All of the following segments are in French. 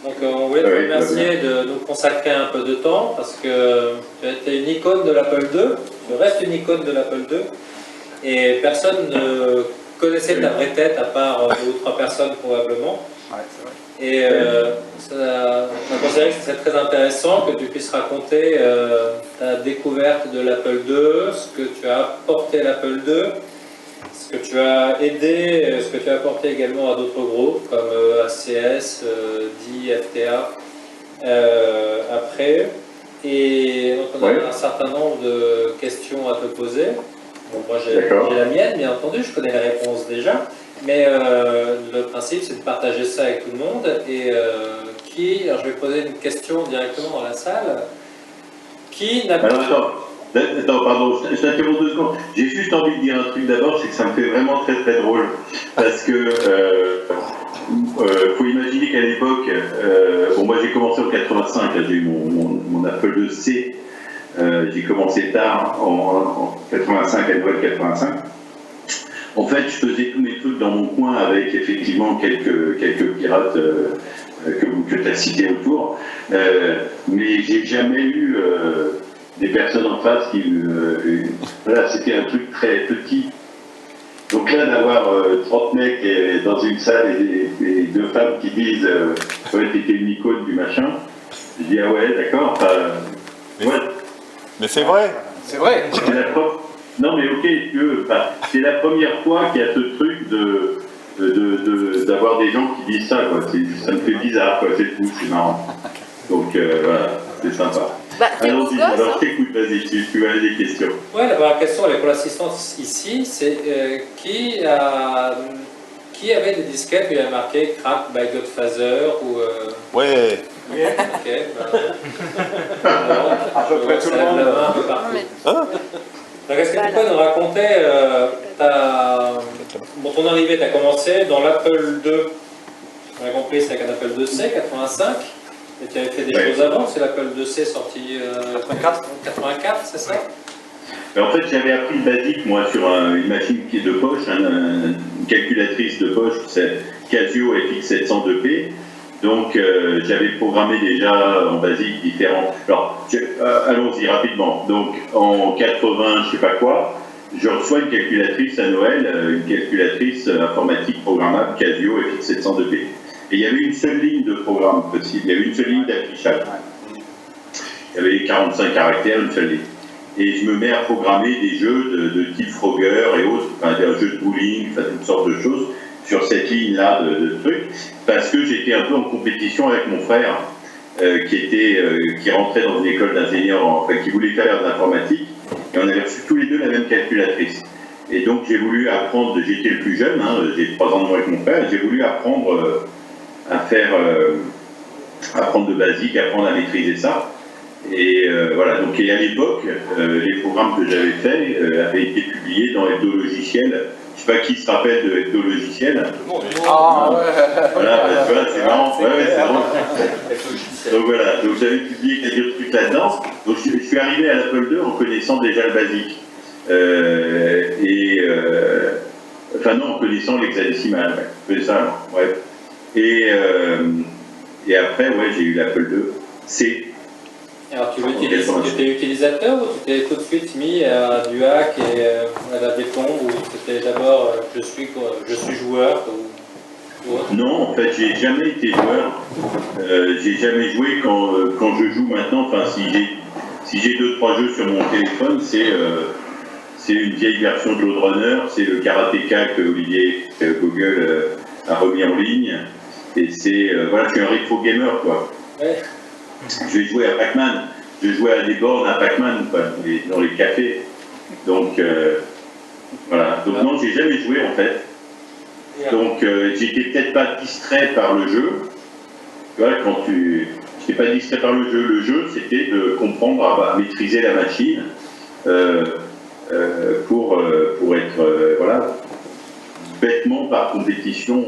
Donc on voulait te remercier de nous consacrer un peu de temps parce que tu as été une icône de l'Apple II, tu restes une icône de l'Apple II et personne ne connaissait ta vraie tête à part 2 ou 3 personnes probablement. Ouais, c'est vrai. Et on a considéré que c'était très intéressant que tu puisses raconter ta découverte de l'Apple II, ce que tu as apporté à l'Apple II, ce que tu as aidé, ce que tu as apporté également à d'autres groupes comme ACS, DI, FTA après. Et donc on a un certain nombre de questions à te poser. Bon, moi j'ai la mienne, bien entendu, je connais la réponse déjà. Mais le principe, c'est de partager ça avec tout le monde. Et alors je vais poser une question directement dans la salle. Qui n'a pas... Attends, pardon, je t'interromps 2 secondes. J'ai juste envie de dire un truc d'abord, c'est que ça me fait vraiment très très drôle. Parce que, faut imaginer qu'à l'époque, bon, moi j'ai commencé en 85, j'ai eu mon Apple IIc. J'ai commencé tard, en 85, à Noël 85. En fait, je faisais tous mes trucs dans mon coin avec effectivement quelques pirates que tu as cités autour. Mais j'ai jamais eu des personnes en face qui... voilà, c'était un truc très petit. Donc là, d'avoir 30 mecs dans une salle et 2 femmes qui disent ouais, t'étais une icône du machin, je dis ah ouais, d'accord. Ouais. Mais c'est vrai. C'est vrai. Non mais ok, c'est la première fois qu'il y a ce truc d'avoir des gens qui disent ça, quoi. Ça me fait bizarre, quoi, c'est tout, c'est marrant. Donc voilà, c'est sympa. Bah, allons-y, alors je t'écoute, vas-y, tu as des questions. Ouais, la question elle est pour l'assistance ici, c'est qui avait des disquettes où il y a marqué Crack by Godfather ou... Ouais. Ok, à peu près tout le monde. Un peu partout. Donc, est-ce que tu peux nous raconter ton arrivée, tu as commencé dans l'Apple II, on a compris, c'est avec un Apple IIc, 85, et tu avais fait des choses avant, c'est l'Apple IIc sorti 84, c'est ça? Mais en fait, j'avais appris le basique, moi, sur une machine qui est de poche, une calculatrice de poche, c'est Casio FX702P. Donc, j'avais programmé déjà en basique différents. Alors, allons-y rapidement. Donc, en 80, je sais pas quoi, je reçois une calculatrice à Noël, une calculatrice informatique programmable Casio FX702P. Et il y avait une seule ligne de programme possible, il y avait une seule ligne d'affichage. Il y avait 45 caractères, une seule ligne. Et je me mets à programmer des jeux de type Frogger et autres, enfin, des jeux de bowling, enfin, toutes sortes de choses, sur cette ligne-là de trucs, parce que j'étais un peu en compétition avec mon frère, qui rentrait dans une école d'ingénieurs, enfin, qui voulait faire de l'informatique, et on avait reçu tous les deux la même calculatrice. Et donc j'ai voulu apprendre, j'étais le plus jeune, hein, j'ai 3 ans de moins que mon frère, j'ai voulu apprendre à faire, apprendre de basique, apprendre à maîtriser ça. Et voilà, donc et à l'époque, les programmes que j'avais faits avaient été publiés dans Hebdo Logiciel. Je ne sais pas qui se rappelle de Hebdo Logiciel. Ah ouais. Voilà, c'est marrant. Ouais, c'est marrant. Donc voilà, donc j'avais publié quelques trucs là-dedans. Donc je suis arrivé à l'Apple II en connaissant déjà le basique. Enfin non, en connaissant l'hexadécimal. C'est ça, ouais. Et après, ouais, j'ai eu l'Apple II. C'est... Alors tu étais utilisateur ou tu t'es tout de suite mis à du hack et à la béton ou c'était d'abord je suis joueur ou autre? Non, en fait j'ai jamais été joueur. J'ai jamais joué quand je joue maintenant. Enfin si j'ai 2-3 jeux sur mon téléphone, c'est une vieille version de Load Runner, c'est le Karateka que Olivier Google a remis en ligne. Et c'est voilà, je suis un rétro gamer quoi. Ouais. Je vais jouer à Pac-Man, je jouais à des bornes à Pac-Man dans les cafés. Donc voilà. Donc non, j'ai jamais joué en fait. Donc j'étais peut-être pas distrait par le jeu. Tu vois, j'étais pas distrait par le jeu c'était de comprendre à maîtriser la machine pour être voilà, bêtement par compétition,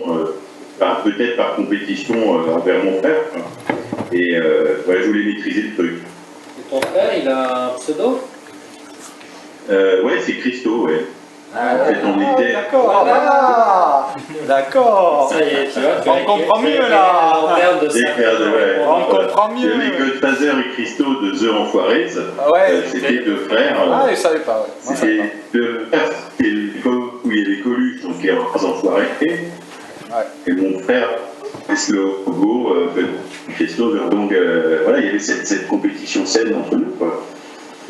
peut-être par compétition envers mon frère. Et voilà, je voulais maîtriser le truc. Et ton frère, il a un pseudo? Ouais, c'est Christo, ouais. En fait, on était... D'accord, d'accord. Ça y est, tu vois, On comprend mieux, là. En termes de Des frères de- ouais. On comprend Il y mieux. avait Godfather et Christo de The Enfoirés. Ouais. C'était deux frères. Ah, je savais pas, ouais. Moi, je savais C'était deux frères, c'était l'époque où il y avait Coluche, donc les enfoirés. Et mon frère, le logo, Christo, donc voilà, il y avait cette compétition saine entre nous, quoi.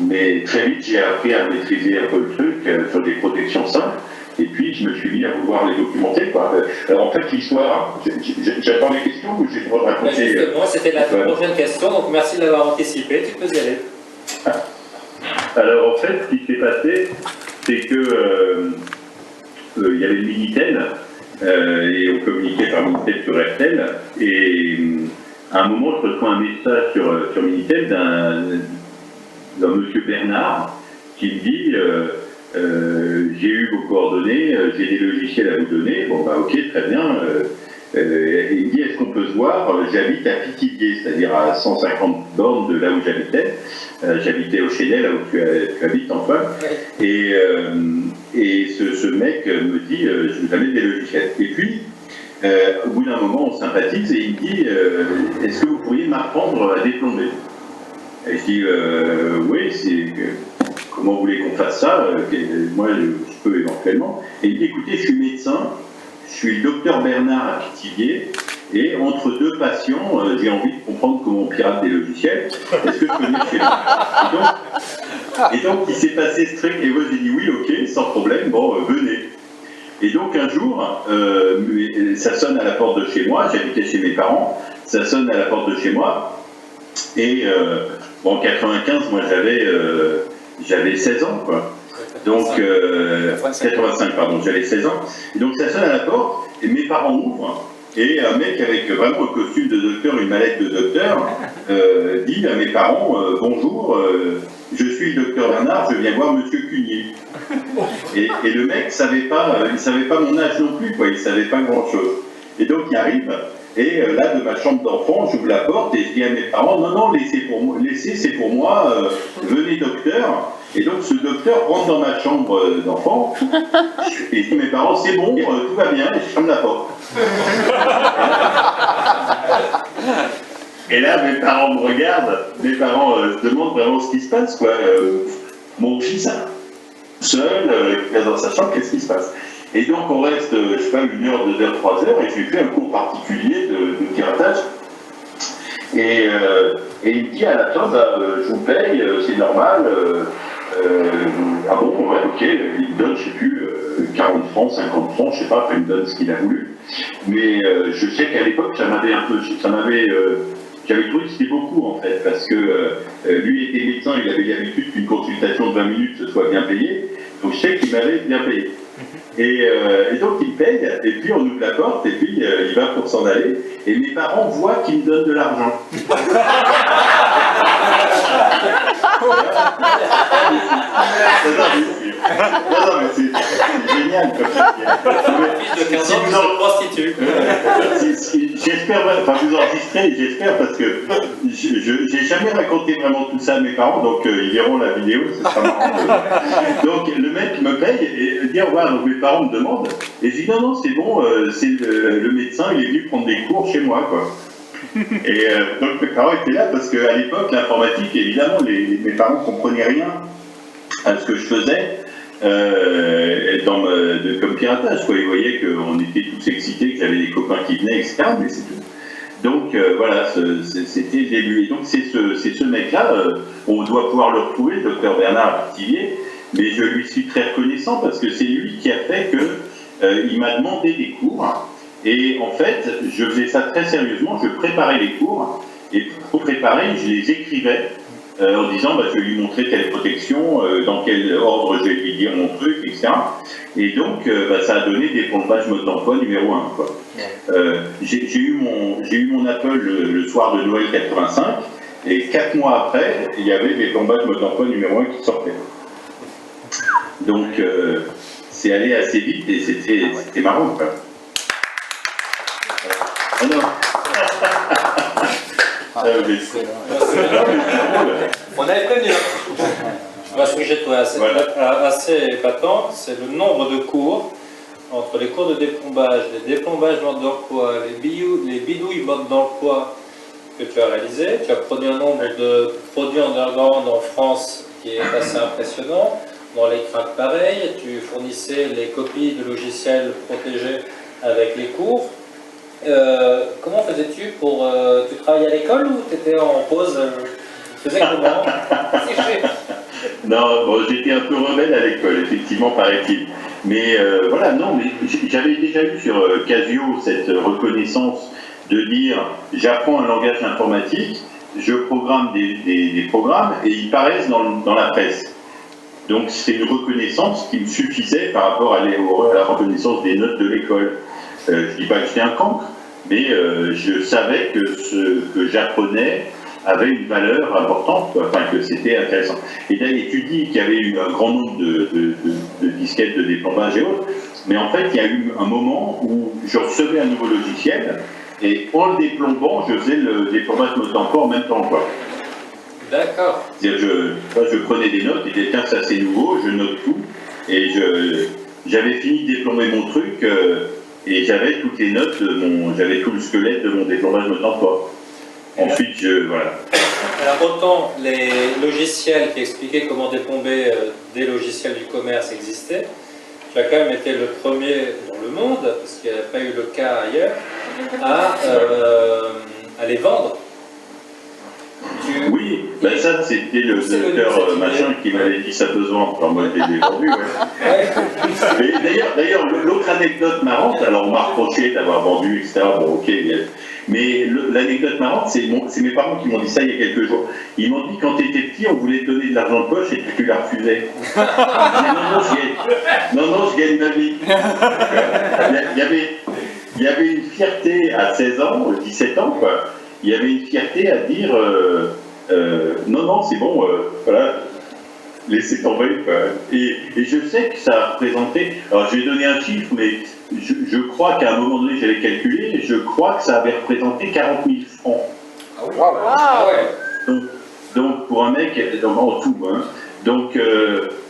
Mais très vite, j'ai appris à maîtriser un peu le truc sur des protections simples. Et puis, je me suis mis à vouloir les documenter, quoi. Alors, en fait, l'histoire, j'attends les questions ou j'ai le droit de raconter? Justement, c'était la prochaine question, donc merci de l'avoir anticipé, tu peux y aller. Alors, en fait, ce qui s'est passé, c'est que il y avait le Minitel, et on communiquait par Minitel sur RTL, et à un moment, je reçois un message sur Minitel d'un monsieur Bernard qui me dit j'ai eu vos coordonnées, j'ai des logiciels à vous donner. Bon, bah, ok, très bien. Et il me dit est-ce qu'on peut se voir? J'habite à Pithiviers, c'est-à-dire à 150 bornes de là où j'habitais. J'habitais au Chénet, là où tu habites, Antoine. Et ce mec me dit je vous amène des logiciels. Et puis, au bout d'un moment, on sympathise et il me dit est-ce que vous pourriez m'apprendre à déplomber? Et je dis oui, comment vous voulez qu'on fasse ça? Moi, je peux éventuellement. Et il dit écoutez, je suis médecin, je suis le docteur Bernard à Pithiviers, et entre deux patients, j'ai envie de comprendre comment on pirate des logiciels. Est-ce que je peux venir chez vous? Et donc, il s'est passé ce truc, et moi j'ai dit oui, ok, sans problème, bon, venez. Et donc un jour, ça sonne à la porte de chez moi, j'habitais chez mes parents, ça sonne à la porte de chez moi, et en 95, moi j'avais 16 ans, quoi. Donc, 85, pardon, j'avais 16 ans. Et donc ça sonne à la porte, et mes parents ouvrent, et un mec avec vraiment un costume de docteur, une mallette de docteur, dit à mes parents bonjour, je suis le docteur Bernard, je viens voir monsieur Cunier. Et le mec il savait pas mon âge non plus, quoi, il savait pas grand chose. Et donc il arrive, et là de ma chambre d'enfant, j'ouvre la porte et je dis à mes parents non, laissez, c'est pour moi, venez docteur. Et donc ce docteur rentre dans ma chambre d'enfant, et je dis à mes parents c'est bon, tout va bien, et je ferme la porte. Et là, mes parents me regardent, mes parents se demandent vraiment ce qui se passe, quoi. Mon fils, seul, dans sa chambre, qu'est-ce qui se passe? Et donc, on reste, je sais pas, 1 heure, 2 heures, 3 heures, et je lui fais un cours particulier de piratage. Et il me dit à la fin, je vous paye, c'est normal. Ah bon, ouais, ok, il me donne, je sais plus, 40 francs, 50 francs, je sais pas, après il me donne ce qu'il a voulu. Mais je sais qu'à l'époque, j'avais trouvé que c'était beaucoup en fait, parce que lui était médecin, il avait l'habitude qu'une consultation de 20 minutes se soit bien payée, donc je sais qu'il m'avait bien payé. Et donc il paye, et puis on ouvre la porte, et puis il va pour s'en aller, et mes parents voient qu'il me donne de l'argent. Non, mais c'est génial. Fils de 15 ans, vous en prostitue. J'espère, enfin vous enregistrez, j'espère, parce que j'ai jamais raconté vraiment tout ça à mes parents, donc ils verront la vidéo, ce sera marrant. Donc le mec me paye et dit au revoir, donc mes parents me demandent, et je dis non, c'est bon, c'est le médecin, il est venu prendre des cours chez moi, quoi. Et donc mes parents étaient là parce qu'à l'époque, l'informatique, évidemment, mes parents ne comprenaient rien à ce que je faisais comme piratage, quoi. Ils voyaient qu'on était tous excités, que j'avais des copains qui venaient, etc. Mais c'est tout. Donc voilà, c'était le début. Et donc c'est ce mec-là, on doit pouvoir le retrouver, le docteur Bernard Pithiviers, mais je lui suis très reconnaissant parce que c'est lui qui a fait qu'il m'a demandé des cours. Et en fait, je faisais ça très sérieusement, je préparais les cours, et pour préparer, je les écrivais en disant je vais lui montrer telle protection, dans quel ordre je vais lui dire mon truc, etc. Et donc, ça a donné des plombages mode d'emploi numéro 1. Quoi. J'ai eu mon Apple le soir de Noël 85, et 4 mois après, il y avait des plombages mode d'emploi numéro 1 qui sortaient. Donc, c'est allé assez vite, et c'était marrant, quoi. Ah non. On avait prévenu. Moi, ce que j'ai trouvé assez épatant, c'est le nombre de cours, entre les cours de déplombage, les déplombages mode d'emploi, les bidouilles mode d'emploi que tu as réalisé. Tu as produit un nombre de produits underground en France qui est assez impressionnant. Dans les cracks, pareil, tu fournissais les copies de logiciels protégés avec les cours. Comment faisais-tu pour... tu travaillais à l'école ou tu étais en pause? Tu faisais comment? Non, bon, j'étais un peu rebelle à l'école, effectivement, paraît-il. Mais voilà, non, mais j'avais déjà eu sur Casio cette reconnaissance de dire j'apprends un langage informatique, je programme des programmes et ils paraissent dans la presse. Donc c'est une reconnaissance qui me suffisait par rapport à la reconnaissance des notes de l'école. Je ne dis pas que j'étais un cancre, mais je savais que ce que j'apprenais avait une valeur importante, enfin que c'était intéressant. Et d'ailleurs, tu dis qu'il y avait eu un grand nombre de disquettes de déplombage et autres, mais en fait, il y a eu un moment où je recevais un nouveau logiciel, et en le déplombant, je faisais le déplombage mode d'emploi en même temps, quoi. D'accord. C'est-à-dire, je prenais des notes, et disais, tiens, ça c'est nouveau, je note tout, et j'avais fini de déplonger mon truc, et j'avais toutes les notes, j'avais tout le squelette de mon déplombage mode d'emploi. Ensuite, voilà. Alors, autant les logiciels qui expliquaient comment déplomber des logiciels du commerce existaient, tu as quand même été le premier dans le monde, parce qu'il n'y a pas eu le cas ailleurs, à les vendre. Oui, ben ça c'était le docteur machin qui m'avait dit ça peut se vendre, alors moi je l'ai vendu, ouais. D'ailleurs, l'autre anecdote marrante, alors on m'a reproché d'avoir vendu, etc. Bon, ok, mais l'anecdote marrante, c'est mes parents qui m'ont dit ça il y a quelques jours. Ils m'ont dit quand tu étais petit, on voulait te donner de l'argent de poche et tu la refusais. Non, je gagne ma vie. Il y avait une fierté à 16 ans, 17 ans, quoi. Il y avait une fierté à dire non, c'est bon, voilà, laissez tomber, quoi. Et je sais que ça a représenté, alors je vais donner un chiffre, mais je crois qu'à un moment donné, j'avais calculé, je crois que ça avait représenté 40 000 francs. Ah ouais. Donc pour un mec, en tout, hein. Donc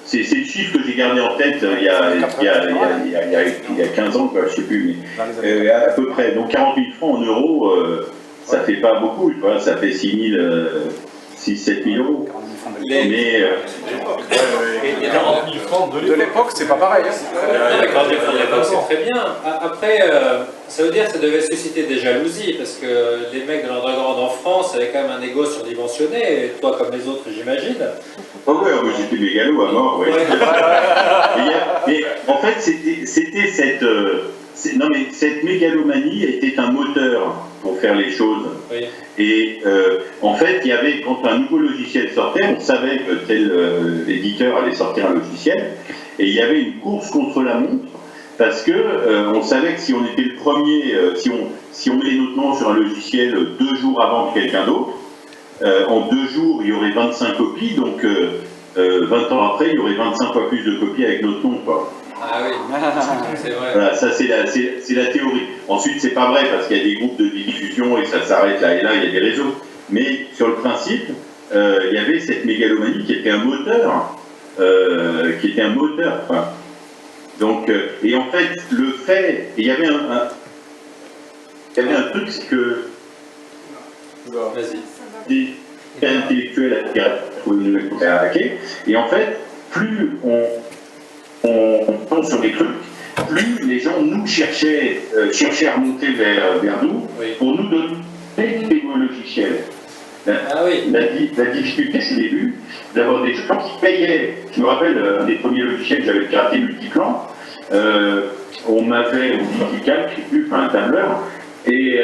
c'est le chiffre que j'ai gardé en tête il y a 15 ans, quoi, je ne sais plus, mais à peu près. Donc 40 000 francs en euros, ça fait pas beaucoup, tu vois, ça fait 6 7 000 euros. Mais 40 000 francs de l'époque, c'est pas pareil. Non, mais 40 000 francs de l'époque, c'est très bien. Après, ça veut dire que ça devait susciter des jalousies, parce que les mecs de l'underground en France avaient quand même un égo surdimensionné, et toi comme les autres, j'imagine. Oh ouais, j'étais mégalo à mort, ouais. Mais en fait, c'était cette mégalomanie était un moteur pour faire les choses. Oui. Et en fait, il y avait, quand un nouveau logiciel sortait, on savait que tel éditeur allait sortir un logiciel, et il y avait une course contre la montre, parce que on savait que si on était le premier, si on mettait notre nom sur un logiciel 2 jours avant que quelqu'un d'autre, en 2 jours, il y aurait 25 copies, donc 20 ans après, il y aurait 25 fois plus de copies avec notre nom, quoi. Ah oui, c'est vrai. Voilà, ça c'est la théorie. Ensuite, c'est pas vrai parce qu'il y a des groupes de diffusion et ça s'arrête là et là, il y a des réseaux. Mais sur le principe, il y avait cette mégalomanie qui était un moteur. Quoi. Donc, et en fait, il y avait un truc, c'est que des intellectuels à hacker, et en fait, plus on tombe sur des trucs, plus les gens nous cherchaient à remonter vers nous, oui, pour nous donner des logiciels. La difficulté, c'est au début d'avoir des gens qui payaient. Je me rappelle, un des premiers logiciels que j'avais piraté, Multiplan, on m'avait, Multicalc, je ne sais plus, un tableur, et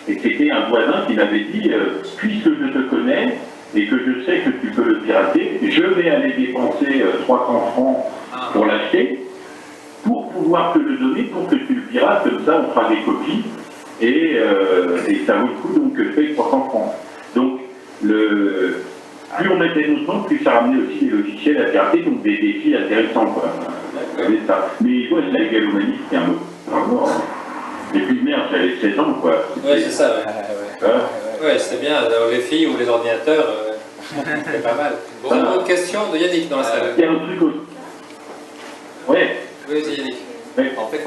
c'était un voisin qui m'avait dit puisque je te connais et que je sais que tu peux le pirater, je vais aller dépenser 300 francs pour l'acheter, pour pouvoir te le donner, pour que tu le pirates, comme ça on fera des copies, et ça vaut le coup, donc je paye 300 francs. Donc, plus on mettait nos noms, plus ça ramenait aussi des logiciels à pirater, donc des défis intéressants, quoi. Mais ouais, la mégalomanie, c'était un mot. Et puis merde, j'avais 16 ans, quoi. Ouais, c'est ça, ouais. Ouais, c'était bien, les filles ou les ordinateurs. C'est pas mal. Bon, une autre question de Yannick dans la salle. Il y a un truc aussi. Ouais. Oui, c'est Yannick. Ouais. En fait,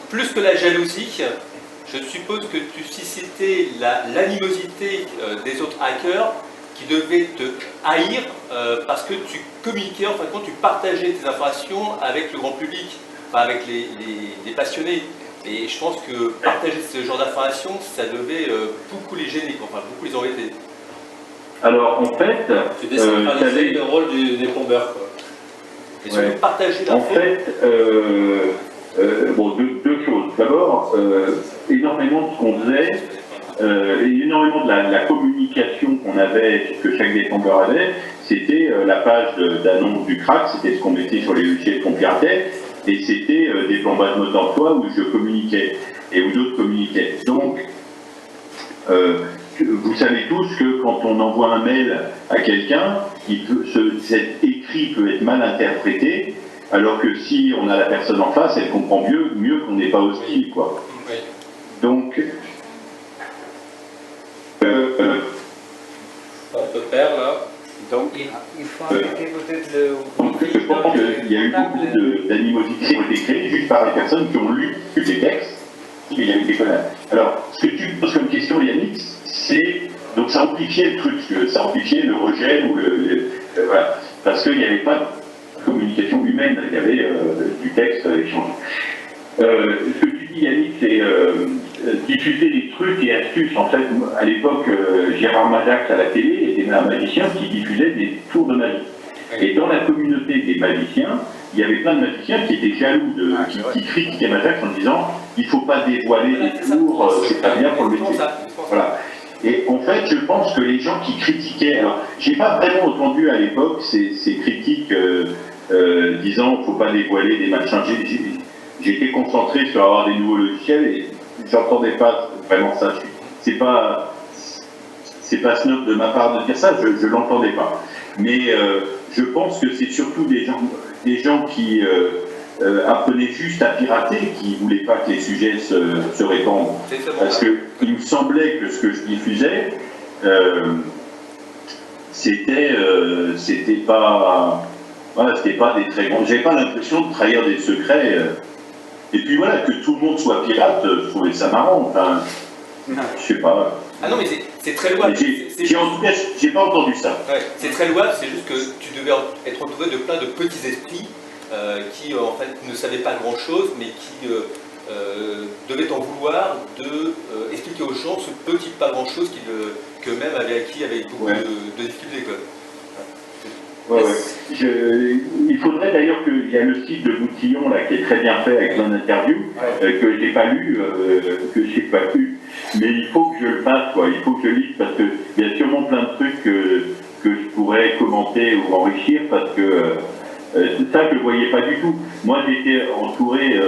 plus que la jalousie, je suppose que tu suscitais l'animosité des autres hackers qui devaient te haïr parce que tu communiquais, en fin de compte, tu partageais tes informations avec le grand public, enfin avec les passionnés. Et je pense que partager ce genre d'informations, ça devait beaucoup les gêner, enfin beaucoup les embêter. Alors en fait, tu décentralisais le rôle des plombeurs, quoi. Et surtout partager l'info. En fait, bon, deux choses. D'abord, énormément de ce qu'on faisait, énormément de la communication qu'on avait, que chaque défendeur avait, c'était la page d'annonce du crack, c'était ce qu'on mettait sur les logiciels qu'on piratait, et c'était des plombages mode d'emploi où je communiquais, et où d'autres communiquaient. Donc, vous savez tous que quand on envoie un mail à quelqu'un, cet écrit peut être mal interprété, alors que si on a la personne en face, elle comprend mieux qu'on n'est pas hostile, quoi. Oui. Donc, on peut faire là. Donc, il faut arrêter peut-être le... Donc, je pense qu'il y a eu beaucoup d'animosité qui ont été créées juste par les personnes qui ont lu les textes. Il y a eu des connards. Alors, ce que tu poses comme question, Yannick, c'est... Donc ça amplifiait le truc, ça amplifiait le rejet ou voilà. Parce qu'il n'y avait pas de communication humaine, il y avait du texte échangé. Ce que tu dis, Yannick, c'est diffuser des trucs et astuces. En fait, à l'époque, Gérard Madax à la télé était un magicien qui diffusait des tours de magie. Et dans la communauté des magiciens, il y avait plein de magiciens qui étaient jaloux, qui critiquaient Madax en disant il ne faut pas dévoiler les tours, c'est pas bien pour le métier. Voilà. Et en fait, je pense que les gens qui critiquaient, alors, j'ai pas vraiment entendu à l'époque ces critiques disant qu'il ne faut pas dévoiler des machins. J'étais concentré sur avoir des nouveaux logiciels et j'entendais pas vraiment ça. C'est pas snob de ma part de dire ça, je l'entendais pas. Mais je pense que c'est surtout des gens qui apprenaient juste à pirater, qui ne voulaient pas que les sujets se répandent. Parce qu'il me semblait que ce que je diffusais, c'était pas des très grands. J'avais pas l'impression de trahir des secrets. Et puis voilà, que tout le monde soit pirate, je trouvais ça marrant. Enfin, je sais pas. Ah non, mais c'est très louable. En tout cas, j'ai pas entendu ça. Ouais, c'est très louable, c'est juste que tu devais être entouré de plein de petits esprits qui en fait ne savaient pas grand chose, mais qui devaient t'en vouloir de expliquer aux gens ce petit pas grand chose qu'eux-mêmes avaient acquis avec beaucoup de difficultés, quoi. Ouais. Il faudrait d'ailleurs qu'il y a le site de Boutillon là qui est très bien fait avec plein d'interviews que j'ai pas lu, mais il faut que je le fasse, quoi. Il faut que je lise parce que il y a sûrement plein de trucs que je pourrais commenter ou enrichir parce que ça je le voyais pas du tout. Moi j'étais entouré,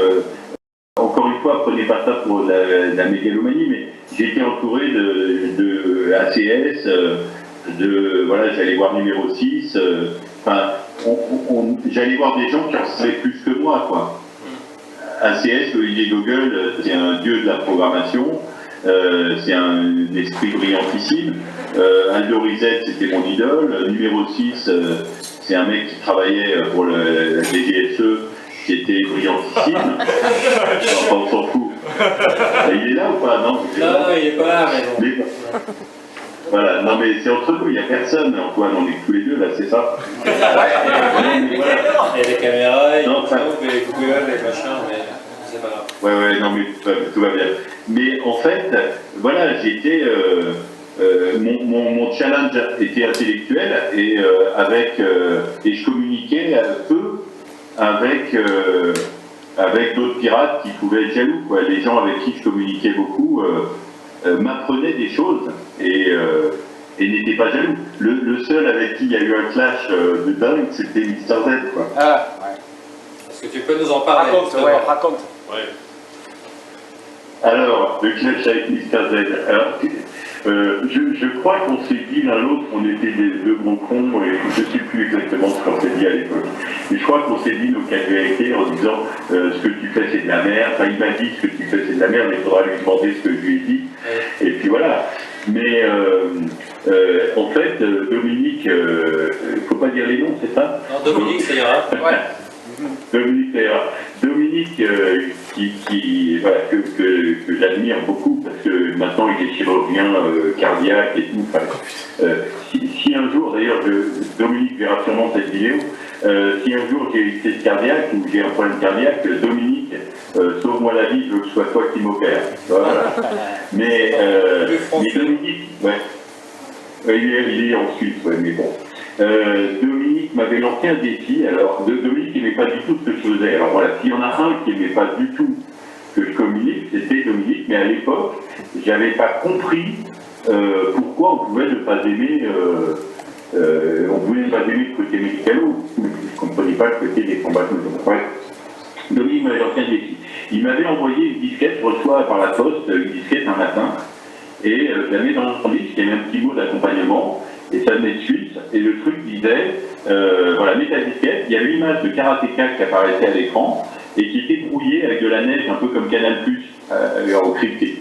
encore une fois, prenez pas ça pour la mégalomanie, mais j'étais entouré de ACS. Voilà, j'allais voir numéro 6, enfin, j'allais voir des gens qui en savaient plus que moi, quoi. ACS, Olivier Gogol, c'est un dieu de la programmation, c'est un esprit brillantissime. Aldo Rizet, c'était mon idole. Numéro 6, c'est un mec qui travaillait pour la DGSE, qui était brillantissime. Enfin, on s'en fout. Il est là ou pas? Non, il n'est pas là, mais bon. Voilà, non mais c'est entre nous, il n'y a personne, Antoine, on est tous les deux là, c'est ça? Il y a des caméras, il y a Google, les machins, mais c'est pas grave. Ouais, non mais tout va bien. Mais en fait, voilà, j'étais... mon challenge était intellectuel et et je communiquais peu avec d'autres pirates qui pouvaient être jaloux, quoi. Les gens avec qui je communiquais beaucoup m'apprenaient des choses et n'étaient pas jaloux. Le seul avec qui il y a eu un clash de dingue, c'était Mr. Z, quoi. Ah, ouais. Est-ce que tu peux nous en parler? Raconte. Ouais. Alors, le clash avec Mr. Z. Alors, je crois qu'on s'est dit l'un l'autre qu'on était deux gros cons, et je ne sais plus exactement ce qu'on s'est dit à l'époque. Mais je crois qu'on s'est dit nos quatre vérités en disant ce que tu fais c'est de la merde. Enfin, il m'a dit ce que tu fais c'est de la merde, mais il faudra lui demander ce que je lui ai dit. Et puis voilà. Mais En fait, Dominique, il ne faut pas dire les noms, c'est ça? Non, Dominique, ça ira. Ouais. Dominique, ça ira. Dominique, voilà, que j'admire beaucoup, parce que maintenant il est chirurgien cardiaque et tout. Enfin, si un jour, d'ailleurs, Dominique verra sûrement cette vidéo, si un jour j'ai une crise cardiaque ou j'ai un problème cardiaque, Dominique, sauve-moi la vie, je veux que ce soit toi qui m'opère. Voilà. Mais Dominique, ouais. Il est en Suisse, ouais, mais bon. Dominique m'avait lancé un défi. Alors, Dominique n'aimait pas du tout ce que je faisais. Alors voilà, s'il y en a un qui n'aimait pas du tout que je communique, c'était Dominique, mais à l'époque, je n'avais pas compris pourquoi on pouvait ne pas aimer le côté médicalo, je ne comprenais pas le côté des combats. Bref, Dominique m'avait lancé un défi. Il m'avait envoyé une disquette, je reçois par la poste une disquette un matin, et je la mets dans le disque, il y avait un petit mot d'accompagnement, et ça venait de Suisse, et le truc disait, voilà, mets ta disquette, il y a l'image de Karateka qui apparaissait à l'écran, et qui était brouillée avec de la neige, un peu comme Canal+, en crypté.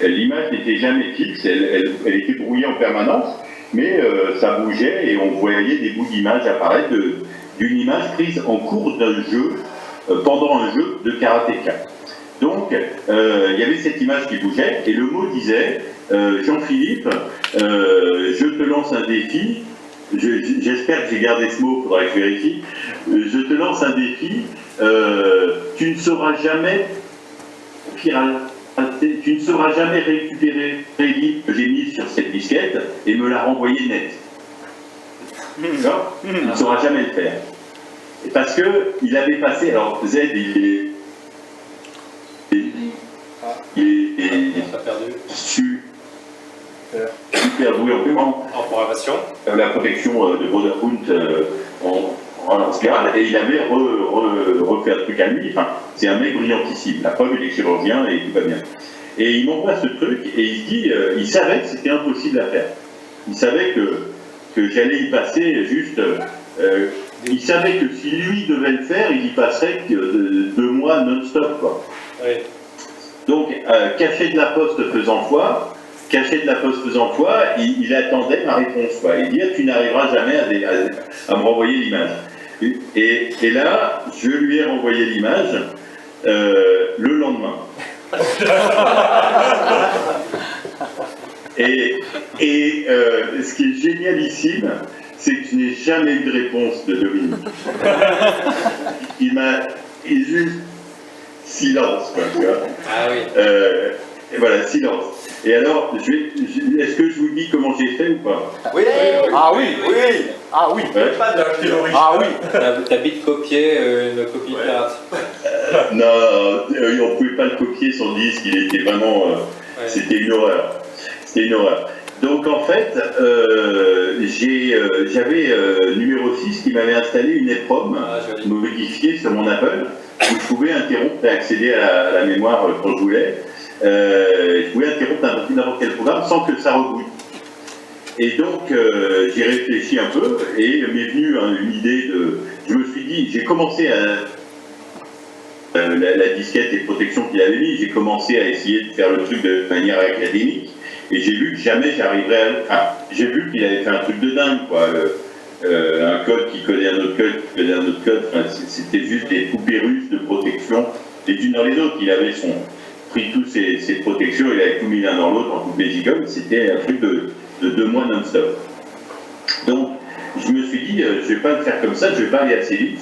L'image n'était jamais fixe, elle était brouillée en permanence, mais ça bougeait, et on voyait des bouts d'image apparaître d'une image prise en cours d'un jeu, pendant un jeu de Karateka. Donc, il y avait cette image qui bougeait, et le mot disait Jean-Philippe, je te lance un défi, j'espère que j'ai gardé ce mot, il faudra que je vérifie, je te lance un défi, tu ne sauras jamais récupérer les livres que j'ai mis sur cette disquette et me la renvoyer nette. D'accord ? Tu ne sauras jamais le faire. Et parce qu'il avait passé, alors Z, il est super doué en programmation. La protection de Brotherhood en spirale, et il avait refait un truc à lui. Enfin, c'est un mec brillantissime. La preuve, il est chirurgien et tout va bien. Et il m'envoie ce truc et il se dit, il savait que c'était impossible à faire. Il savait que j'allais y passer juste. Il savait que si lui devait le faire, il y passerait 2 mois non-stop, quoi. Oui. Donc, caché de la poste faisant foi, il attendait ma réponse, quoi, et dire tu n'arriveras jamais à me renvoyer l'image. Et là, je lui ai renvoyé l'image le lendemain. Et ce qui est génialissime, c'est que je n'ai jamais eu de réponse de Dominique. Il juste silence, quoi, tu vois. Ah oui. Et voilà, silence. Et alors, est-ce que je vous dis comment j'ai fait ou pas? Oui. Ah oui, oui. Ah oui. Ouais. Pas de la théorie. Ah oui. T'as vite copié une copie pirate. Non, on ne pouvait pas le copier son disque, il était vraiment... C'était une horreur. C'était une horreur. Donc en fait, j'avais numéro 6 qui m'avait installé une EPROM modifiée sur mon Apple, où je pouvais interrompre et accéder à la mémoire quand je voulais. Je pouvais interrompre n'importe quel programme sans que ça reboote. Et donc j'ai réfléchi un peu et m'est venue une idée de... Je me suis dit, j'ai commencé à... la disquette et protection qu'il avait mis, j'ai commencé à essayer de faire le truc de manière académique. Et j'ai vu que jamais j'arriverais à... Enfin, j'ai vu qu'il avait fait un truc de dingue, quoi. Un code qui connaît un autre code, qui connaît un autre code. Enfin, c'était juste des poupées russes de protection, les unes dans les autres. Il avait pris toutes ces protections, il avait tout mis l'un dans l'autre en poupée gigole. C'était un truc de 2 mois non-stop. Donc, je me suis dit, je ne vais pas le faire comme ça, je ne vais pas aller assez vite.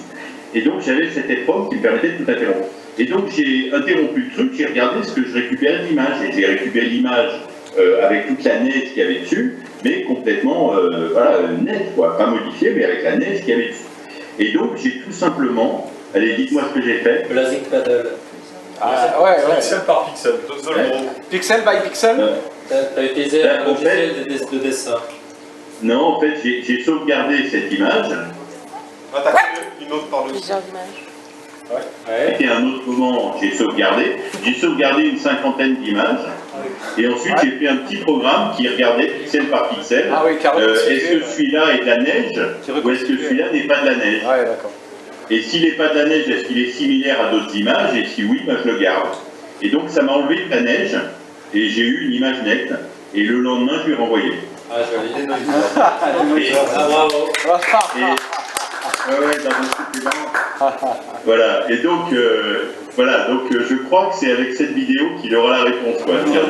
Et donc, j'avais cette épreuve qui me permettait de tout interrompre. Et donc, j'ai interrompu le truc, j'ai regardé ce que je récupérais de l'image. Et j'ai récupéré l'image avec toute la neige qu'il y avait dessus, mais complètement nette, quoi. Pas modifiée, mais avec la neige qu'il y avait dessus. Et donc, j'ai tout simplement... Allez, dites-moi ce que j'ai fait. Blasing Paddle. Ouais. Pixel par pixel. Pixel by pixel. T'as utilisé un logiciel de dessin. Non, en fait, j'ai sauvegardé cette image. Ah, t'as fait une autre par-dessus. Plusieurs images. C'était un autre moment, j'ai sauvegardé une 50aine d'images, et ensuite j'ai fait un petit programme qui regardait pixel par pixel. Ah oui, est-ce que celui-là est de la neige, ou est-ce que celui-là n'est pas de la neige? Ouais, d'accord. Et s'il n'est pas de la neige, est-ce qu'il est similaire à d'autres images? Et si oui, ben, je le garde. Et donc ça m'a enlevé de la neige, et j'ai eu une image nette, et le lendemain je lui ai renvoyé. Ah, joli. Ah, bravo. Ouais, dans mon supplément. Voilà, et donc, je crois que c'est avec cette vidéo qu'il aura la réponse, quoi. Je ne lui ai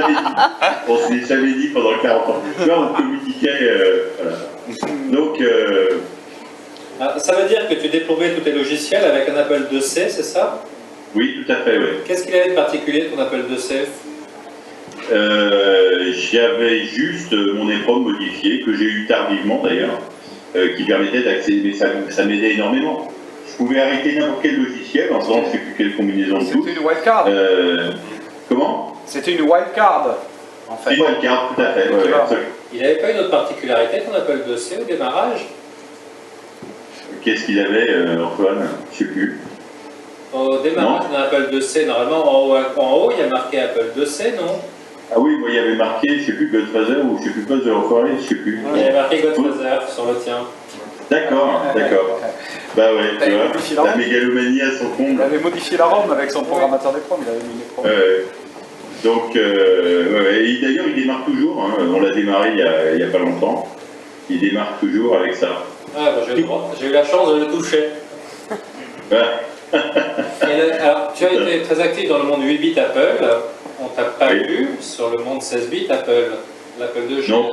jamais dit. On se l'est jamais dit pendant 40 ans. Tu vois, on communiquait, voilà. Donc, ça veut dire que tu déplombais tous tes logiciels avec un Apple IIc, c'est ça? oui, tout à fait, oui. Qu'est-ce qu'il avait de particulier, ton Apple IIc? J'avais juste mon EPROM modifié, que j'ai eu tardivement d'ailleurs, qui permettait d'accéder, mais ça m'aidait énormément. Je pouvais arrêter n'importe quel logiciel en faisant je ne sais plus quelle combinaison de touches. C'était une wildcard. Comment? C'était une wildcard, en fait. Une wildcard, tout à fait. Ouais, absolument. Il n'avait pas une autre particularité, ton Apple IIc, au démarrage? Qu'est-ce qu'il avait, Antoine? Je ne sais plus. Au démarrage d'un Apple IIc, normalement, en haut, il y a marqué Apple IIc, non? Ah oui, moi, il y avait marqué, je ne sais plus, Godfather ou je ne sais plus quoi, The Enfoiré, je ne sais plus. Il y avait marqué Godfather sur le tien. D'accord, d'accord. Bah ouais, tu vois, la mégalomanie à son comble. Il avait modifié la ROM avec son programmateur d'écran, il avait mis les PROM. Donc, et d'ailleurs, il démarre toujours, hein. On l'a démarré il n'y a pas longtemps. Il démarre toujours avec ça. Ah, bah, j'ai eu la chance de le toucher. Alors, tu as été très actif dans le monde 8 bits Apple. On t'a pas vu sur le monde 16 bits Apple, l'Apple IIgs. Non.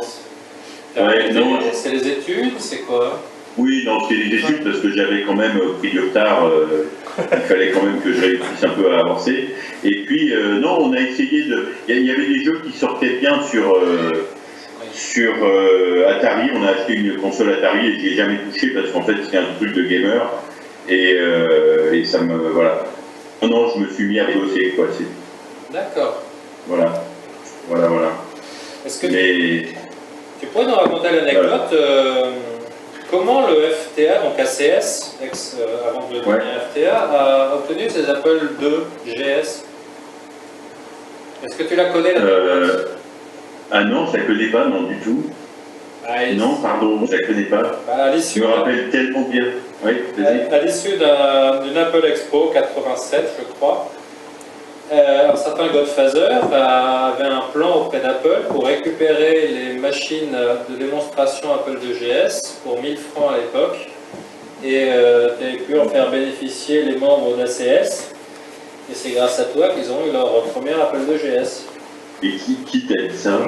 Non. C'est les études, c'est quoi? Oui, non, c'est les études parce que j'avais quand même pris du retard. Il fallait quand même que je réussisse un peu à avancer. Et puis, non, on a essayé de... Il y avait des jeux qui sortaient bien sur Atari. On a acheté une console Atari et j'y ai jamais touché parce qu'en fait, c'était un truc de gamer. Et ça me... Voilà. Non, je me suis mis à bosser, quoi. D'accord. Voilà. Est-ce que tu pourrais nous raconter l'anecdote comment le FTA, donc ACS, avant de devenir FTA, a obtenu ses Apple II GS? Est-ce que tu la connais l'anecdote? Ah non, je la connais pas, non du tout. Non, pardon, je la connais pas. Je me rappelle tellement bien. Oui, vas-y. À l'issue d'une Apple Expo 87, je crois, un certain Godfather avait un plan auprès d'Apple pour récupérer les machines de démonstration Apple IIgs pour 1000 francs à l'époque et tu avais pu en faire bénéficier les membres d'ACS et c'est grâce à toi qu'ils ont eu leur premier Apple IIgs. Et qui t'a dit ça?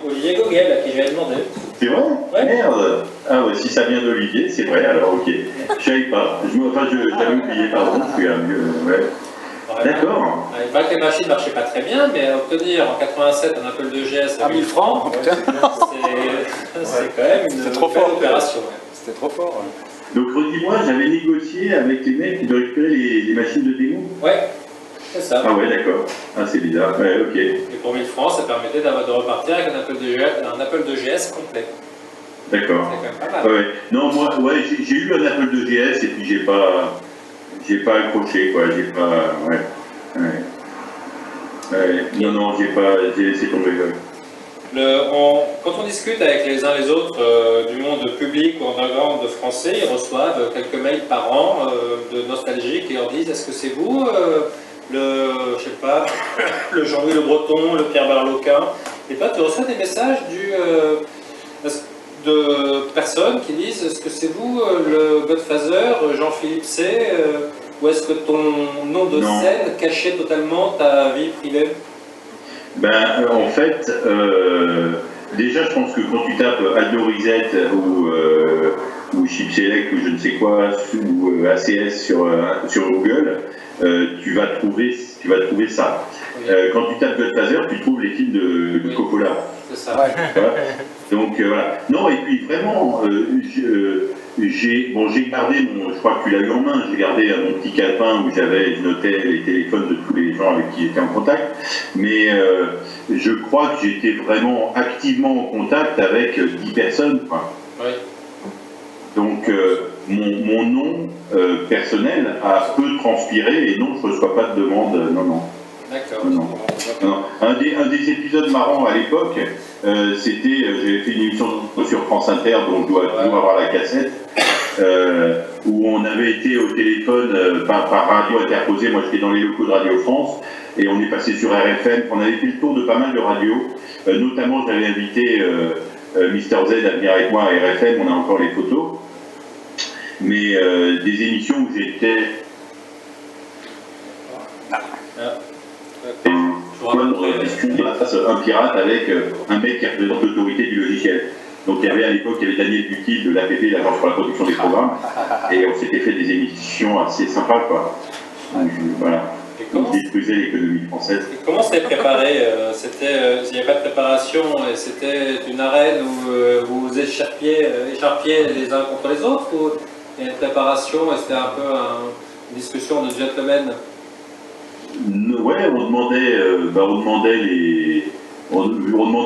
Olivier Gogel, à qui j'avais demandé. C'est vrai? Ouais. Merde. Ah ouais, si ça vient d'Olivier, c'est vrai, alors ok. Je savais pas. J'avais oublié, pardon, je suis un vieux... Ouais. D'accord. Il paraît que les machines ne marchaient pas très bien, mais obtenir en 87 un Apple IIgs à 1000 francs, c'est quand même une belle opération. C'était trop fort. Donc redis-moi, j'avais négocié avec les mecs de récupérer les machines de démo? Ouais, c'est ça. Ah ouais, d'accord. Ah, c'est bizarre. Ouais, ok. Et pour 1000 francs, ça permettait de repartir avec un Apple IIgs complet. D'accord. C'est quand même pas mal. Ouais. Non, moi, j'ai eu un Apple IIgs et puis j'ai pas accroché, quoi. J'ai pas... Ouais. Non, j'ai laissé tomber. Quand on discute avec les uns les autres du monde public ou underground de français, ils reçoivent quelques mails par an de nostalgiques et leur disent: est-ce que c'est vous je sais pas, le Jean-Louis Le Breton, le Pierre Berloquin? Et toi, tu reçois des messages de personnes qui disent: est-ce que c'est vous le Godfather, Jean-Philippe C, ou est-ce que ton nom de scène cachait totalement ta vie privée? Ben, en fait, déjà, je pense que quand tu tapes Aldo Risette ou Chip Select ou je ne sais quoi, ou ACS sur Google, tu vas trouver ça. Oui. Quand tu tapes Godfather, tu trouves les films de Coppola. C'est ça. Ouais. Voilà. Donc voilà. Non, et puis vraiment, j'ai gardé je crois que tu l'as eu en main, j'ai gardé mon petit calepin où je notais les téléphones de tous les gens avec qui j'étais en contact, mais je crois que j'étais vraiment activement en contact avec 10 personnes. Quoi. Oui. Donc mon nom personnel a peu transpiré et non, je ne reçois pas de demande, non. D'accord. Non. Un des épisodes marrants à l'époque, c'était, j'avais fait une émission sur France Inter, dont je dois toujours avoir la cassette, où on avait avait été au téléphone par radio interposée. Moi, j'étais dans les locaux de Radio France et on est passé sur RFM. On avait fait le tour de pas mal de radios. Notamment, j'avais invité Mister Z à venir avec moi à RFM. On a encore les photos. Mais des émissions où j'étais... un pirate avec un mec qui représente l'autorité du logiciel. Donc il y avait à l'époque, il y avait Daniel Butil de l'APP, l'Agence pour la production des programmes, et on s'était fait des émissions assez sympas, quoi. Voilà. On détruisait l'économie française. Et comment c'était préparé? Il n'y avait pas de préparation, et c'était une arène où vous écharpiez les uns contre les autres, ou il y a une préparation et c'était un peu une discussion de gentlemen? Ouais, on demandait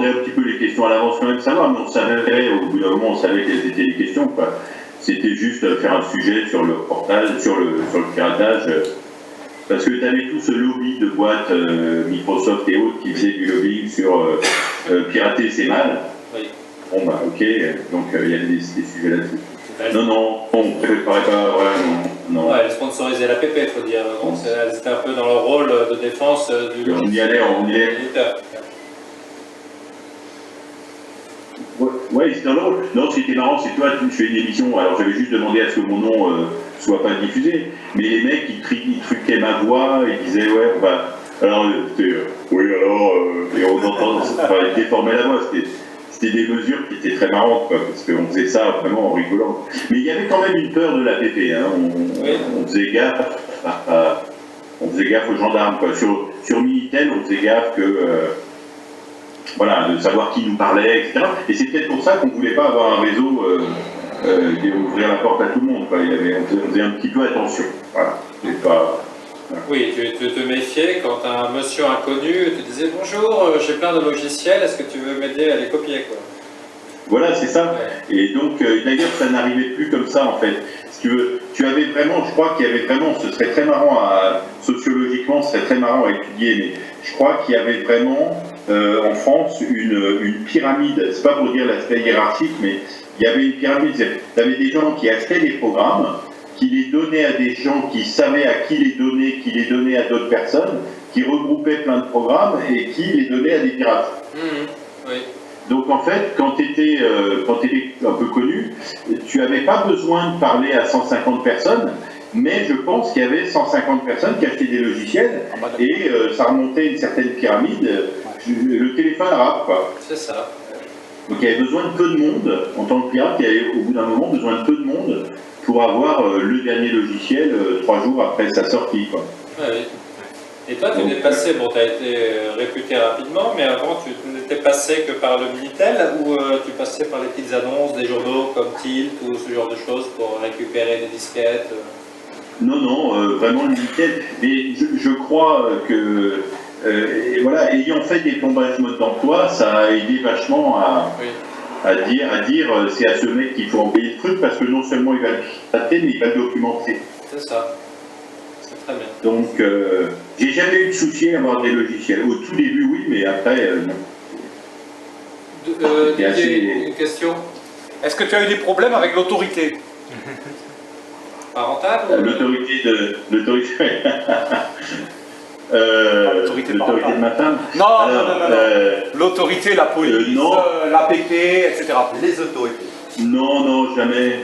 un petit peu les questions à l'avance quand même, savoir, mais on savait, au bout d'un moment, on savait quelles étaient les questions, quoi. C'était juste faire un sujet sur le reportage, sur le piratage, parce que tu avais tout ce lobby de boîtes Microsoft et autres qui faisaient du lobbying sur pirater c'est mal. Oui. Bon bah ok, donc il y avait des sujets là-dessus. Non, on ne préparait pas vraiment. Non. Ouais, elle sponsorisait l'APP, il faut dire. Donc, elle était un peu dans le rôle de défense du logiciel. On y allait. Ouais, c'était drôle. Non, ce qui était marrant, c'est toi, tu fais une émission, alors j'avais juste demandé à ce que mon nom soit pas diffusé, mais les mecs, ils truquaient ma voix, ils disaient, ouais, bah, alors, et on entend, ils déformaient la voix, c'était des mesures qui étaient très marrantes, quoi, parce qu'on faisait ça vraiment en rigolant. Mais il y avait quand même une peur de l'APP, hein. On faisait gaffe, aux gendarmes, quoi. Sur Minitel, on faisait gaffe que, voilà, de savoir qui nous parlait, etc. Et c'est peut-être pour ça qu'on ne voulait pas avoir un réseau qui ouvrir la porte à tout le monde, quoi. On faisait un petit peu attention, voilà. Oui, tu te méfiais quand un monsieur inconnu te disait « Bonjour, j'ai plein de logiciels, est-ce que tu veux m'aider à les copier ?» quoi. Voilà, c'est ça. Ouais. Et donc, d'ailleurs, ça n'arrivait plus comme ça, en fait. Si tu veux, tu avais vraiment, je crois qu'il y avait vraiment, ce serait très marrant, sociologiquement, ce serait très marrant à étudier, mais je crois qu'il y avait vraiment, en France, une pyramide. C'est pas pour dire l'aspect hiérarchique, mais il y avait une pyramide. Tu avais des gens qui achetaient des programmes, qui les donnaient à des gens qui savaient à qui les donnaient à d'autres personnes, qui regroupaient plein de programmes et qui les donnaient à des pirates. Oui. Donc en fait, quand tu étais un peu connu, tu n'avais pas besoin de parler à 150 personnes, mais je pense qu'il y avait 150 personnes qui achetaient des logiciels et ça remontait une certaine pyramide, le téléphone arabe, quoi. C'est ça. Donc il y avait besoin de peu de monde, en tant que pirate, il y avait au bout d'un moment besoin de peu de monde pour avoir le dernier logiciel 3 jours après sa sortie, quoi. Oui. Et toi, tu n'es passé, bon, tu as été réputé rapidement, mais avant, tu n'étais passé que par le Minitel ou tu passais par les petites annonces des journaux comme Tilt ou ce genre de choses pour récupérer des disquettes? Non, vraiment le Minitel. Mais je crois que, voilà, ayant fait des plombages mode d'emploi, ça a aidé vachement à dire c'est à ce mec qu'il faut envoyer le truc parce que non seulement il va le pirater, mais il va le documenter. C'est ça. C'est très bien. Donc, j'ai jamais eu de souci à avoir des logiciels. Au tout début, oui, mais après, non. Une question? Est-ce que tu as eu des problèmes avec l'autorité parentale? L'autorité de ma femme? Non. L'autorité, la police, l'APP, etc. Les autorités. Non, jamais.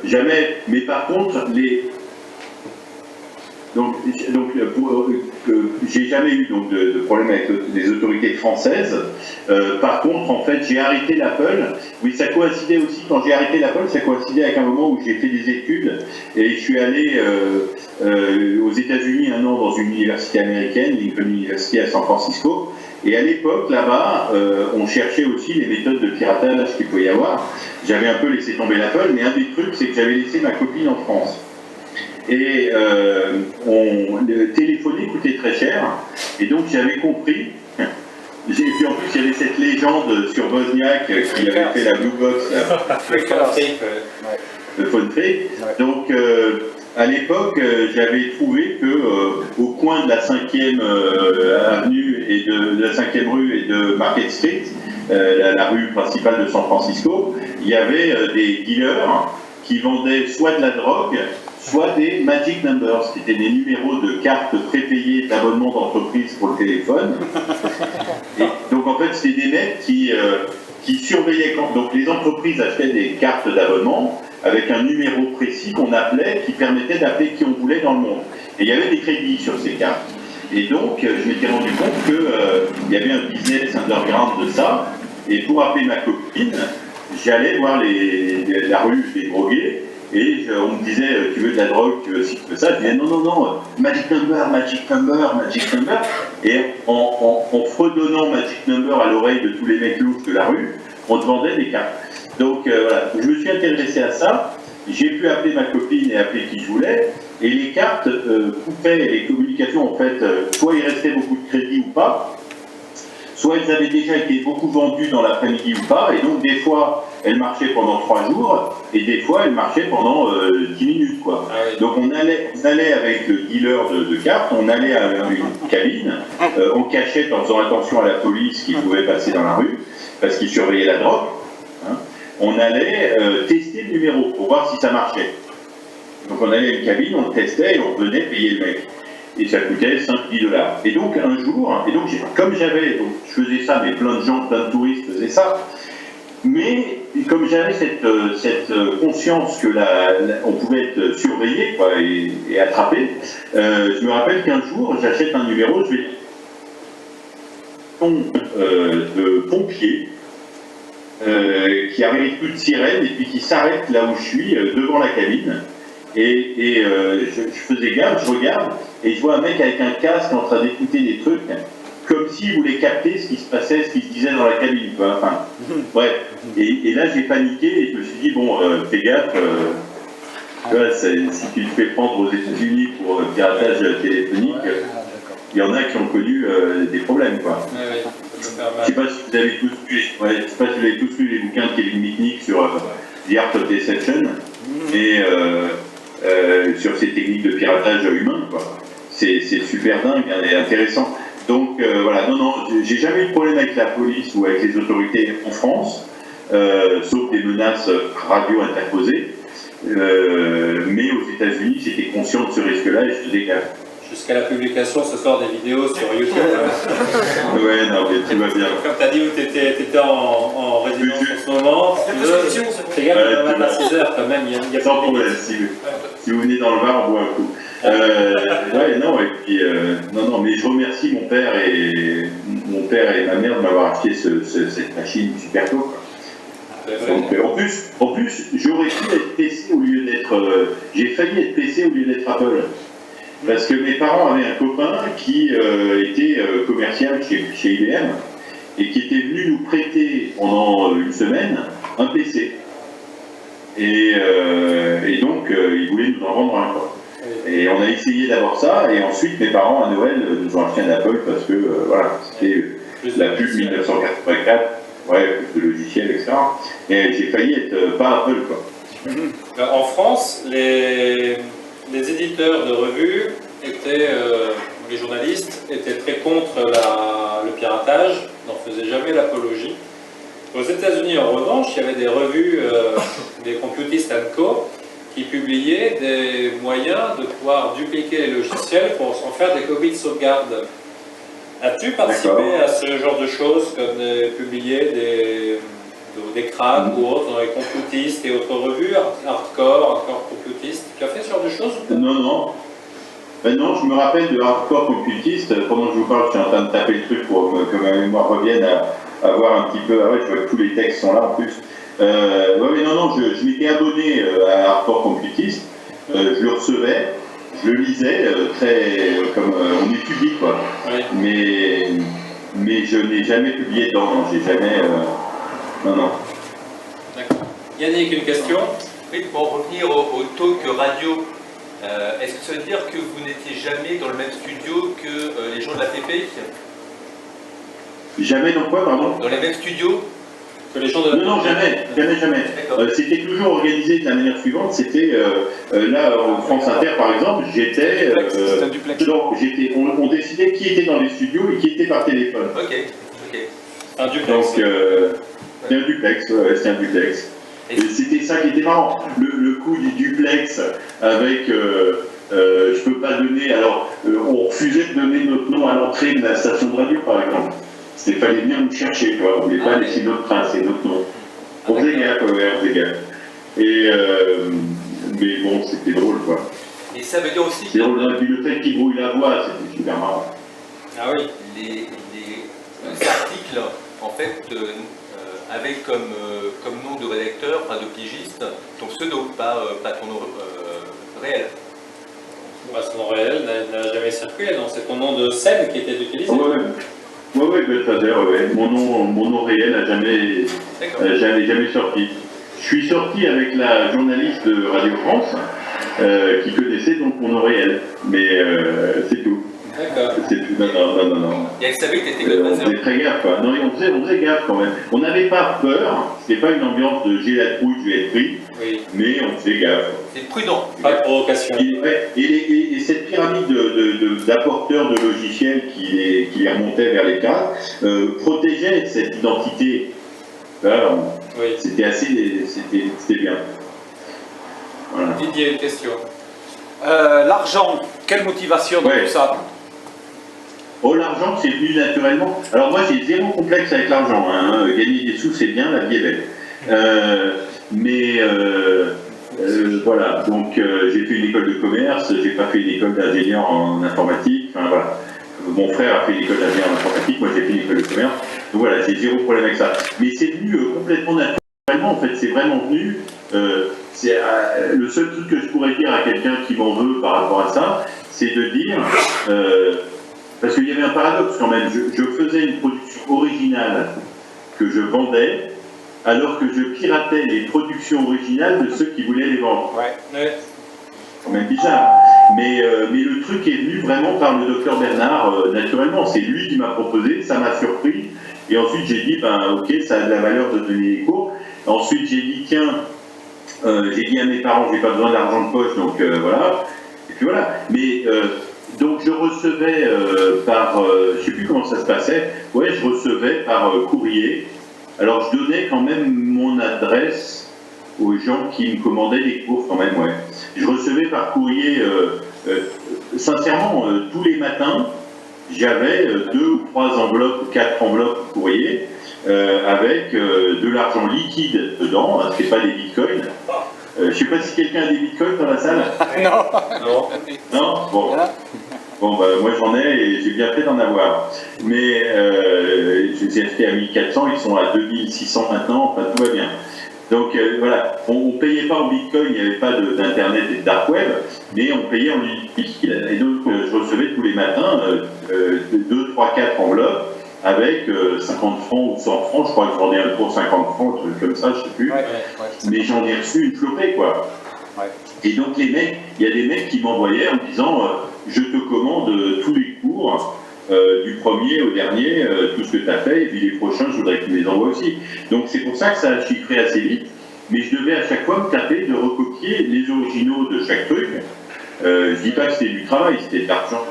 Jamais. Mais par contre, j'ai jamais eu donc, de problème avec les autorités françaises. Par contre, en fait, j'ai arrêté l'Apple. Oui, ça coïncidait aussi, quand j'ai arrêté l'Apple, ça coïncidait avec un moment où j'ai fait des études et je suis allé aux États-Unis un an dans une université américaine, Lincoln University à San Francisco. Et à l'époque, là-bas, on cherchait aussi les méthodes de piratage qu'il pouvait y avoir. J'avais un peu laissé tomber l'Apple, mais un des trucs, c'est que j'avais laissé ma copine en France. Et téléphoner coûtait très cher, et donc j'avais compris. Et puis en plus, il y avait cette légende sur Wozniak qui avait fait la Blue Box, le phone trick. Donc à l'époque, j'avais trouvé que au coin de la 5e avenue et de la 5e rue et de Market Street, la rue principale de San Francisco, il y avait des dealers qui vendaient soit de la drogue, soit des magic numbers, qui étaient des numéros de cartes prépayées d'abonnement d'entreprise pour le téléphone. Et donc en fait, c'était des mecs qui surveillaient quand. Donc les entreprises achetaient des cartes d'abonnement avec un numéro précis qu'on appelait, qui permettait d'appeler qui on voulait dans le monde. Et il y avait des crédits sur ces cartes. Et donc, je m'étais rendu compte qu'il y avait un business underground de ça. Et pour appeler ma copine, j'allais voir la rue des drogués. Et on me disait, tu veux de la drogue, tu veux ci, tu veux ça. Je disais, non, non, non, Magic Number, Magic Number, Magic Number. Et en fredonnant Magic Number à l'oreille de tous les mecs louches de la rue, on te vendait des cartes. Donc voilà, je me suis intéressé à ça. J'ai pu appeler ma copine et appeler qui je voulais. Et les cartes coupaient les communications, en fait, soit il restait beaucoup de crédit ou pas, soit elles avaient déjà été beaucoup vendues dans l'après-midi ou pas, et donc des fois elles marchaient pendant 3 jours, et des fois elles marchaient pendant 10 minutes, quoi. Ah oui. Donc on allait avec le dealer de cartes, on allait à une cabine, en cachette en faisant attention à la police qui pouvait passer dans la rue, parce qu'ils surveillaient la drogue. Hein. On allait tester le numéro pour voir si ça marchait. Donc on allait à une cabine, on le testait et on venait payer le mec. Et ça coûtait 5-10 $. Et donc un jour, comme je faisais ça, mais plein de gens, plein de touristes faisaient ça, mais comme j'avais cette conscience que on pouvait être surveillé quoi, et attrapé, je me rappelle qu'un jour, j'achète un numéro, je vais de pompiers qui arrive plus de sirène et puis qui s'arrête là où je suis, devant la cabine. Et je faisais gaffe, je regarde, et je vois un mec avec un casque en train d'écouter des trucs, comme s'il voulait capter ce qui se passait, ce qui se disait dans la cabine. Quoi. Enfin, bref. Et là, j'ai paniqué et je me suis dit, bon, fais gaffe, tu vois, si tu te fais prendre aux États-Unis pour piratage téléphonique, il y en a qui ont connu des problèmes, quoi. Je ne sais pas si vous avez tous lu les bouquins de Kevin Mitnick sur The Art of Deception, et sur ces techniques de piratage humain, quoi. C'est super dingue et intéressant. Donc voilà, non, j'ai jamais eu de problème avec la police ou avec les autorités en France, sauf des menaces radio interposées. Mais aux États-Unis, j'étais conscient de ce risque-là et je faisais gaffe. Jusqu'à la publication ce soir des vidéos sur YouTube. Ouais, non, mais tout va bien. Comme tu as dit, tu étais en résidence en ce moment. Fais gaffe, on va à 6 heures quand même. Il y a sans problème, si vous venez dans le Var, on boit un coup. Ouais, non, et puis, non, mais je remercie mon père et ma mère de m'avoir acheté cette machine super tôt, quoi. Donc, en plus, j'aurais pu être PC au lieu d'être. J'ai failli être PC au lieu d'être Apple. Parce que mes parents avaient un copain qui était commercial chez IBM et qui était venu nous prêter pendant une semaine un PC. Et donc, il voulait nous en vendre un, quoi. Et on a essayé d'avoir ça, et ensuite mes parents à Noël nous ont acheté un Apple parce que voilà, c'était la pub 1984, ouais, plus de logiciels, etc. Et j'ai failli être pas Apple, quoi. En France, les éditeurs de revues étaient, les journalistes étaient très contre le piratage, n'en faisaient jamais l'apologie. Aux États-Unis, en revanche, il y avait des revues, des Computeist & Co, qui publiaient des moyens de pouvoir dupliquer les logiciels pour en faire des copies de sauvegarde. As-tu participé à ce genre de choses, comme publier des cracks ou autres dans les Computeist et autres revues, Hardcore, encore Computeist? Tu as fait ce genre de choses? Non. Non, je me rappelle de Hardcore Computeist. Pendant que je vous parle, je suis en train de taper le truc pour que ma mémoire revienne à voir un petit peu. Ah ouais, je vois que tous les textes sont là en plus. Ouais, mais non, je m'étais abonné à Hardcore Computeist. Je le recevais, je le lisais, très comme on étudie, quoi. Oui. Mais je n'ai jamais publié dedans. Non, j'ai jamais. Non. D'accord. Yannick, une question? Oui, pour revenir au talk radio. Est-ce que ça veut dire que vous n'étiez jamais dans le même studio que les gens de la PP? Jamais dans quoi, pardon? Dans les mêmes studios que les gens de la PP? Non, jamais. C'était toujours organisé de la manière suivante. C'était là, en France Inter, par exemple, j'étais. On décidait qui était dans les studios et qui était par téléphone. Ok. Un duplex. Donc, c'est un duplex, ouais, c'est un duplex. Et c'était ça qui était marrant. Le coup du duplex avec je peux pas donner. Alors, on refusait de donner notre nom à l'entrée de la station de radio, par exemple. Il fallait venir nous chercher, quoi. On ne voulait pas laisser notre trace et notre nom. On faisait gaffe, on faisait gaffe. Et mais bon, c'était drôle, quoi. Et ça veut dire aussi. C'est drôle, et puis le fait qu'il brouille la voix, c'était super marrant. Ah oui, les articles, en fait, avec comme nom de rédacteur, enfin de pigiste, ton pseudo, pas ton nom réel. Bah, son nom réel n'a jamais circulé, non? C'est ton nom de scène qui était utilisé. Oui, Godfather, ouais. Mon nom réel n'a jamais sorti. Je suis sorti avec la journaliste de Radio France qui connaissait donc mon nom réel, mais c'est tout. D'accord. C'est tout. Non. Et elle savait que tu étais Godfather. On faisait très gaffe, quoi. Non, on faisait gaffe quand même. On n'avait pas peur, c'était pas une ambiance de j'ai la trouille, je vais être pris, oui. Mais on faisait gaffe. C'est prudent. Pas de provocation. Et cette pyramide d'apporteurs de logiciels qui les remontait vers les cadres protégeait cette identité. Oui. C'était bien. Voilà. Didier, une question. L'argent, quelle motivation dans tout ça? Oh, l'argent, c'est venu naturellement. Alors moi, j'ai zéro complexe avec l'argent. Hein. Gagner des sous, c'est bien, la vie est belle. Voilà, donc j'ai fait une école de commerce, j'ai pas fait une école d'ingénieur en informatique. Enfin voilà. Mon frère a fait une école d'ingénieur en informatique, moi j'ai fait une école de commerce. Donc voilà, j'ai zéro problème avec ça. Mais c'est venu complètement naturellement, en fait, c'est vraiment venu. Le seul truc que je pourrais dire à quelqu'un qui m'en veut par rapport à ça, c'est de dire, parce qu'il y avait un paradoxe quand même, je faisais une production originale que je vendais, alors que je piratais les productions originales de ceux qui voulaient les vendre. Ouais. C'est quand même bizarre. Mais le truc est venu vraiment par le docteur Bernard, naturellement. C'est lui qui m'a proposé, ça m'a surpris. Et ensuite, j'ai dit, ok, ça a de la valeur de donner les cours. Ensuite, j'ai dit, tiens, j'ai dit à mes parents, j'ai pas besoin d'argent de poche, donc voilà. Et puis voilà. Mais donc, je recevais par, je sais plus comment ça se passait, ouais, je recevais par courrier. Alors, je donnais quand même mon adresse aux gens qui me commandaient des cours, quand même, ouais. Je recevais par courrier, sincèrement, tous les matins, j'avais 2 ou 3 enveloppes, ou 4 enveloppes courrier, avec de l'argent liquide dedans, hein, c'est pas des bitcoins. Je sais pas si quelqu'un a des bitcoins dans la salle. Non. Non. Bon, moi j'en ai et j'ai bien fait d'en avoir. Mais je les ai achetés à 1400, ils sont à 2600 maintenant, enfin tout va bien. Donc voilà, on ne payait pas en bitcoin, il n'y avait pas d'internet et de dark web, mais on payait en liquide. Et donc je recevais tous les matins 2, 3, 4 enveloppes avec 50 francs ou 100 francs, je crois que je vendais un cours 50 francs, un truc comme ça, je ne sais plus. Mais j'en ai reçu une flopée, quoi. Et donc les mecs, il y a des mecs qui m'envoyaient en disant je te commande tous les cours, du premier au dernier, tout ce que tu as fait, et puis les prochains, je voudrais que tu les envoies aussi. Donc c'est pour ça que ça a chiffré assez vite, mais je devais à chaque fois me taper de recopier les originaux de chaque truc. Je dis pas que c'était du travail, c'était de l'argent,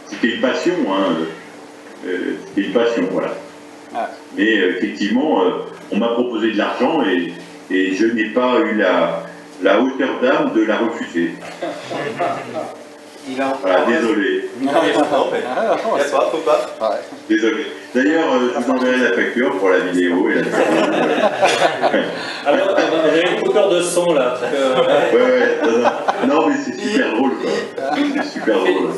c'était une passion, hein, c'était une passion, voilà. Mais effectivement, on m'a proposé de l'argent et je n'ai pas eu la hauteur d'âme de la refuser. Voilà, désolé. Faut pas. Désolé. D'ailleurs, je vous enverrai la facture pour la vidéo et la facture. Alors, on a une coupure de son là. Non, mais c'est super drôle, quoi. C'est super drôle.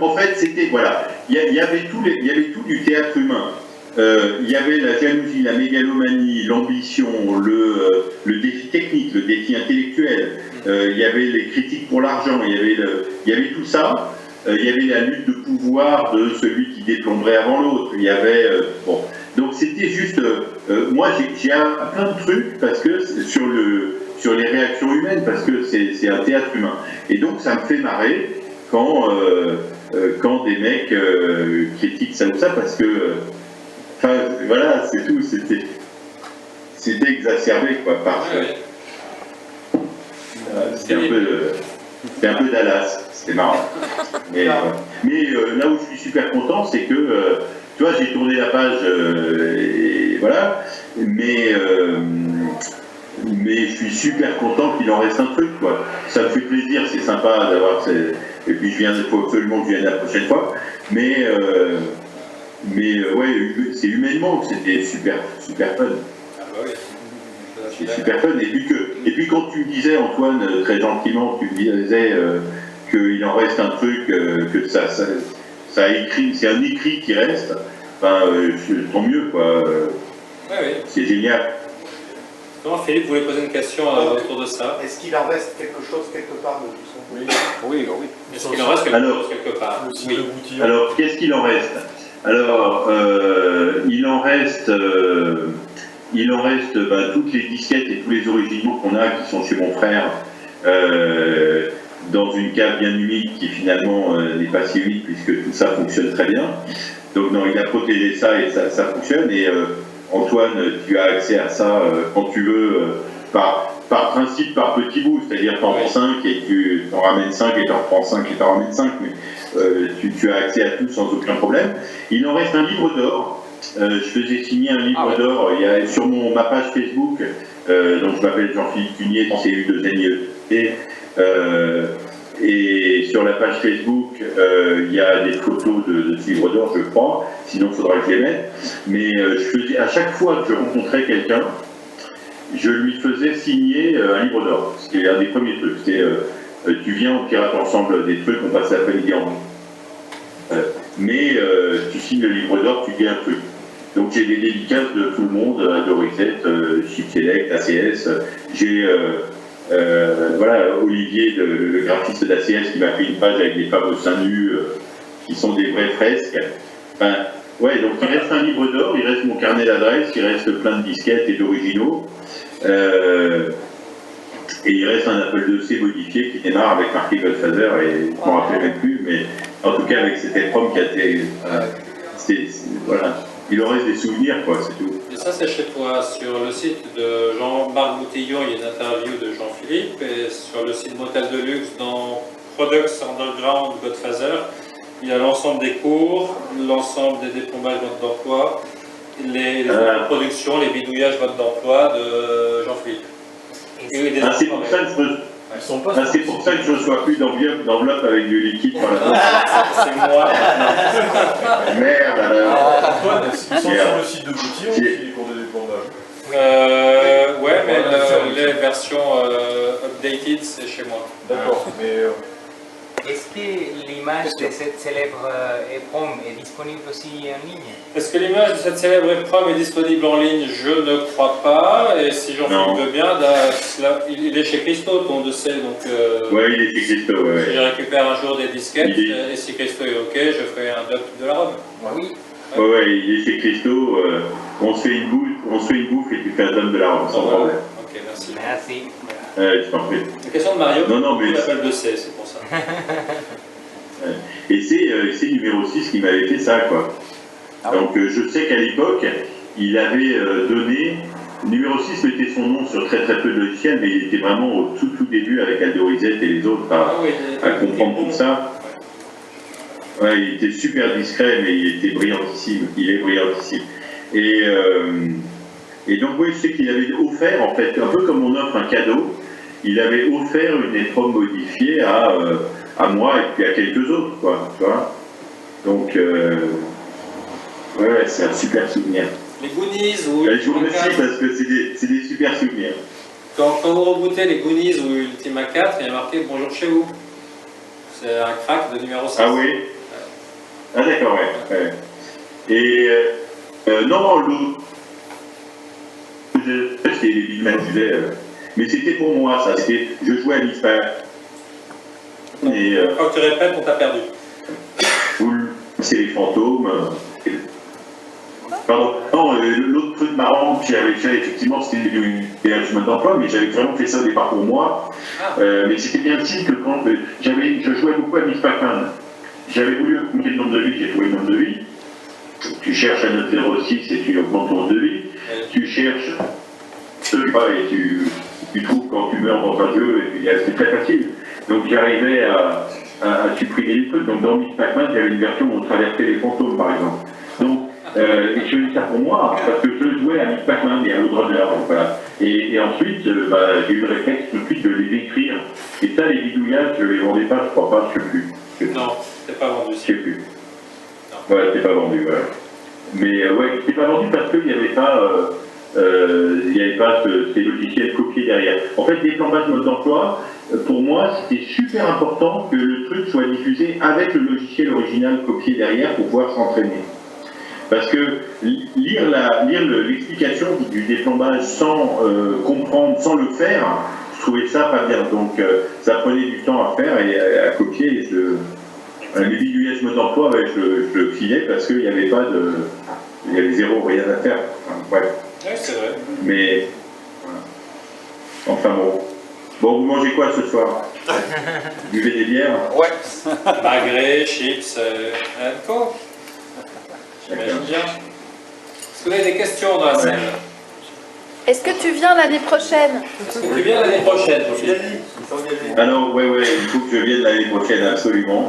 En fait, c'était, voilà, il y avait tout du théâtre humain. Il y avait la jalousie, la mégalomanie, l'ambition, le défi technique, le défi intellectuel. Il y avait les critiques pour l'argent, il y avait tout ça. Il y avait la lutte de pouvoir de celui qui déplomberait avant l'autre. Il y avait bon. Donc c'était juste. Moi, j'ai plein de trucs parce que sur les réactions humaines, parce que c'est un théâtre humain. Et donc ça me fait marrer quand des mecs critiquent ça ou ça parce que. Enfin, voilà, c'est tout, c'était exacerbé, quoi, c'était un peu Dallas, c'était marrant. Mais là où je suis super content, c'est que, tu vois, j'ai tourné la page, et voilà, mais mais je suis super content qu'il en reste un truc, quoi. Ça me fait plaisir, c'est sympa d'avoir ces... Et puis il faut absolument que je vienne la prochaine fois. Mais ouais, c'est humainement que c'était super fun. Ah bah oui. C'est super fun. Et puis quand tu me disais, Antoine, très gentiment, tu me disais qu'il en reste un truc, que ça écrit, c'est un écrit qui reste, ben, tant mieux, quoi. Oui. C'est génial. Comment Philippe voulait poser une question autour de ça? Est-ce qu'il en reste quelque chose quelque part de tout ça? Oui. Est-ce qu'il en reste quelque chose quelque part? Oui. Alors, qu'est-ce qu'il en reste? Alors, il en reste toutes les disquettes et tous les originaux qu'on a qui sont chez mon frère dans une cave bien humide qui finalement n'est pas si humide puisque tout ça fonctionne très bien. Donc non, il a protégé ça et ça fonctionne. Et Antoine, tu as accès à ça quand tu veux, par principe, par petit bout, c'est-à-dire t'en prends 5 et tu t'en ramènes 5 et t'en reprends 5 et t'en ramènes 5, mais tu as accès à tout sans aucun problème. Il en reste un livre d'or. Je faisais signer un livre d'or sur ma page Facebook, donc je m'appelle Jean-Philippe Cunier, CU2NIE. Et sur la page Facebook, il y a des photos de ce livre d'or, je crois, sinon il faudra que je les mette. Mais à chaque fois que je rencontrais quelqu'un, je lui faisais signer un livre d'or. C'était un des premiers trucs. C'était tu viens, on pirate ensemble des trucs, on passe l'après-midi en mais tu signes le livre d'or, tu dis un truc. Donc j'ai des dédicaces de tout le monde, Adorisette, Chip Select, ACS. J'ai Olivier, le graphiste d'ACS, qui m'a fait une page avec des femmes au sein nu, qui sont des vraies fresques. Enfin, ouais, donc il reste un livre d'or, il reste mon carnet d'adresses, il reste plein de disquettes et d'originaux. Et il reste un Apple IIc modifié qui démarre avec marqué Godfather, et je ne m'en rappelle même plus, mais en tout cas avec cet EPROM qui a été... voilà. Il en reste des souvenirs, quoi, c'est tout. Et ça, c'est chez toi. Sur le site de Jean-Marc Boutillon, il y a une interview de Jean-Philippe. Et sur le site Motel Deluxe, dans Products Underground Godfather, il y a l'ensemble des cours, l'ensemble des déplombages mode d'emploi, les productions, les bidouillages mode d'emploi de Jean-Philippe. C'est pour ça que je ne reçois plus d'enveloppe avec du liquide par la bouche. C'est moi. Merde alors. Antoine, ils sont sur le site de Boutillon aussi, les cours de déplombage. Ouais, mais les versions updated, c'est chez moi. D'accord, mais... Est-ce que l'image de cette célèbre EPROM est disponible aussi en ligne? Est-ce que l'image de cette célèbre EPROM est disponible en ligne? Je ne crois pas. Et si Jean-Philippe veut bien, il est chez Christo, tout le monde sait. Oui, il est chez Christo. Ouais. Si je récupère un jour des disquettes, et si Christo est OK, je ferai un doc de la robe. Oui. Ouais, il est chez Christo. On se fait une bouffe et tu fais un dôme de la robe, sans problème. Ok, merci. Merci. Je t'en prie. La question de Mario, non, mais l'appel de C, c'est pour ça. Et c'est numéro 6 qui m'avait fait ça, quoi. Donc je sais qu'à l'époque, il avait donné... Numéro 6 mettait son nom sur très peu de logiciels, mais il était vraiment au tout début avec Aldorisette et les autres à comprendre tout ça. Ouais, il était super discret, mais il était brillantissime. Il est brillantissime. Et donc, oui, je sais qu'il avait offert, en fait, un peu comme on offre un cadeau, il avait offert une EPROM modifiée à moi et puis à quelques autres, quoi, tu vois. Donc, ouais, c'est un super souvenir. Les Goonies ou... Je vous remercie parce que c'est des super souvenirs. Quand vous rebootez les Goonies ou Ultima 4, il y a marqué « Bonjour chez vous ». C'est un crack de numéro 6. Ah oui? Ah d'accord, ouais. Et non, l'autre, c'était les Big Man mais c'était pour moi, ça. Je jouais à l'ISPA. Et quand tu répètes, on t'a perdu. C'est les fantômes. Pardon. Non, l'autre truc marrant que j'avais fait, effectivement, c'était du management d'emploi, mais j'avais vraiment fait ça au départ pour moi. Mais c'était bien aussi que quand je jouais beaucoup à Miss Pac-Man. J'avais voulu augmenter le nombre de vies, j'ai trouvé le nombre de vies. Tu cherches un autre 06 et tu augmentes ton nombre de vies. Tu cherches et tu trouves quand tu meurs dans un jeu, et puis c'est très facile. Donc j'arrivais à supprimer les trucs. Donc dans Miss Pac-Man, il y avait une version où on traversait les fantômes, par exemple. Donc Et je faisais ça pour moi, parce que je jouais à Miss Pac-Man et à Roadrunner, voilà. Et ensuite, j'ai eu le réflexe tout de suite de les écrire. Et ça, les bidouillages, je les vendais pas, je crois pas, je sais plus. Non, c'était pas vendu. Je sais plus. Ouais, c'était pas vendu, voilà. Mais ouais, c'était pas vendu parce qu'il n'y avait pas, ces logiciels copiés derrière. En fait, les plans de mode d'emploi, pour moi, c'était super important que le truc soit diffusé avec le logiciel original copié derrière pour pouvoir s'entraîner. Parce que lire l'explication du déplombage sans comprendre, sans le faire, je trouvais ça pas bien. Donc ça prenait du temps à faire et à copier. Les bidouillages mode d'emploi, je le filais parce qu'il n'y avait pas de... Il y avait zéro, rien à faire. Enfin, ouais. Oui, c'est vrai. Mais... Voilà. Enfin bon. Bon, vous mangez quoi ce soir? Vous buvez des bières? Ouais. Magret, chips, co. J'imagine bien. Est-ce que vous avez des questions dans la salle? Est-ce que tu viens l'année prochaine? Est-ce que tu viens l'année prochaine? Alors, ouais, il faut que je vienne l'année prochaine, absolument.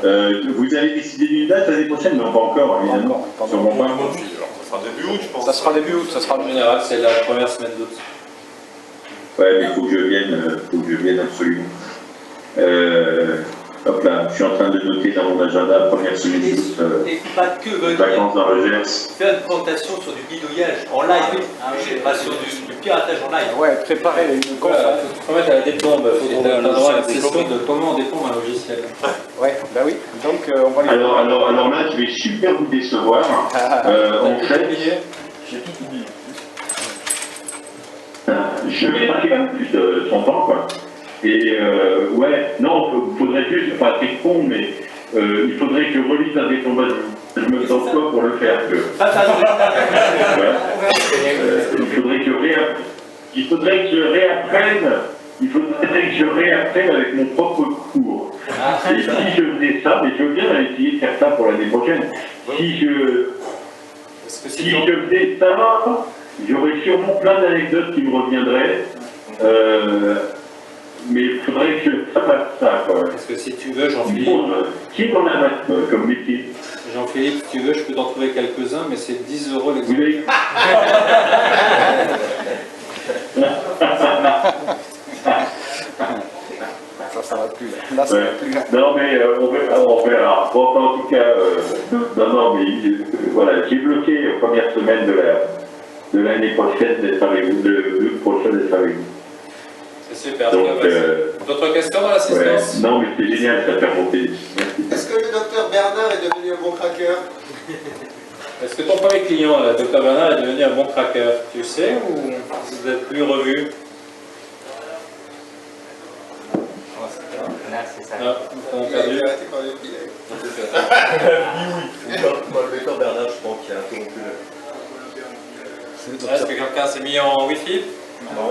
Vous avez décidé d'une date l'année prochaine? Non, pas encore, évidemment. Sûrement pas. Ça sera début août, je pense. Ça sera début août, ça sera En général, c'est la première semaine d'août. Ouais, mais il faut que je vienne absolument. Hop là, je suis en train de noter dans mon agenda la première semaine d'août. Et pas que venir Vacances dans le Gers. faire une présentation sur du bidouillage en live, pas sur du piratage en live. Ouais, préparer une conférence. Voilà, faut te promettre à la déplombe, il faut avoir la session de comment on déplombe un logiciel. Ouais, bah oui. Donc on va les... Alors là, je vais super vous décevoir. En fait, J'ai tout oublié. je vais passer plus de 30 ans, quoi. Et ouais, non, il faudrait juste, pas être con, mais il faudrait que je relise un déplombage de d'emploi pour le faire. Voilà. Il faudrait que je réapprenne avec mon propre cours. Et si je faisais ça, mais je veux bien essayer de faire ça pour l'année prochaine. Si je faisais ça, j'aurais sûrement plein d'anecdotes qui me reviendraient. Mais il faudrait que je fasse ça, quoi. Parce que si tu veux, Jean-Philippe... Qui est en a comme métier? Jean-Philippe, si tu veux, je peux t'en trouver quelques-uns, mais c'est 10 € Vous l'exemple. Ça va plus. Là, ça va plus. Non, mais on verra. Bon, en tout cas, non, mais voilà, j'ai bloqué la première semaine de l'année prochaine d'être avec vous, de prochaine d'être avec vous. C'est super. Donc, d'autres questions dans l'assistance? Ouais. Non, mais c'est génial, ça fait monter. Est-ce que le docteur Bernard est devenu un bon craqueur? Est-ce que ton premier client, le docteur Bernard, est devenu un bon craqueur? Tu sais, ou vous êtes plus revu? Là, c'est ça. Ah, on a perdu. Il a arrêté par les pieds. Oui. Le docteur Bernard, je pense qu'il a interrompu. Est-ce que quelqu'un s'est mis en Wi-Fi? Non.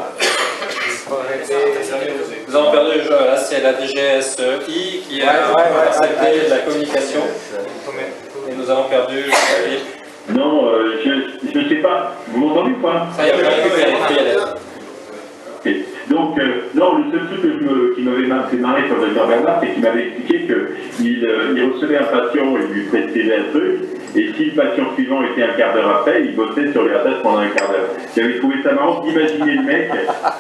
Nous avons perdu, là c'est la DGSI qui a accepté la communication et nous avons perdu Philippe. Non, je ne sais pas. Vous m'entendez ou pas? Ça y est, on a récupéré. Okay. Donc, non, le seul truc qui m'avait fait marrer sur le docteur Bernard, c'est qu'il m'avait expliqué qu'il recevait un patient et lui prescrivait un truc, et si le patient suivant était un quart d'heure après, il bossait sur les ratages pendant un quart d'heure. J'avais trouvé ça marrant d'imaginer le mec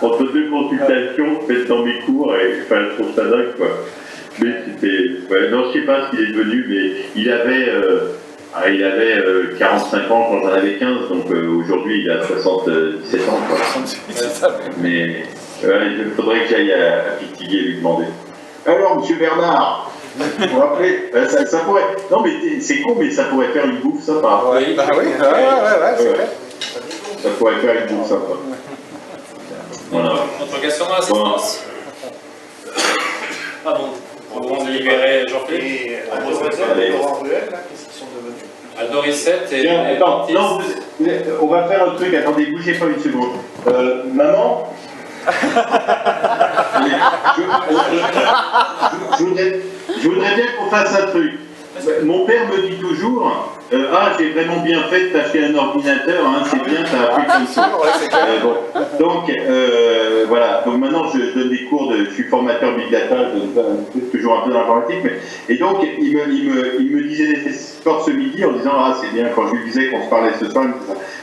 entre deux consultations faites dans mes cours, et enfin, je trouve ça dingue, quoi. Mais c'était... Ouais, non, je sais pas ce qu'il est devenu, mais il avait 45 ans quand j'en avais 15, donc aujourd'hui il a 77 ans. Quoi. Mais il faudrait que j'aille à Pitiguet lui demander. Alors, monsieur Bernard, vous vous rappelez, ça pourrait... Non, mais c'est con, mais ça pourrait faire une bouffe sympa. Oui, bah oui, c'est vrai. Ça pourrait faire une bouffe sympa. Voilà. Autre question dans l'assistance? Ah bon, on va libérer Jean-Philippe. Et Laurent Ruel, là, qu'est-ce qu'ils sont devenus? Aldo Risset et... Tiens, attends, non, on va faire un truc, attendez, bougez pas une seconde. Maman je voudrais bien qu'on fasse un truc. Mon père me dit toujours ah, j'ai vraiment bien fait de t'acheter un ordinateur, hein, c'est bien, t'as appris comme ça. Bon. Donc, voilà. Donc maintenant, je donne des cours, je suis formateur big data, toujours un peu dans l'informatique. Et donc, il me disait fort ce midi en disant ah, c'est bien, quand je lui disais qu'on se parlait ce soir.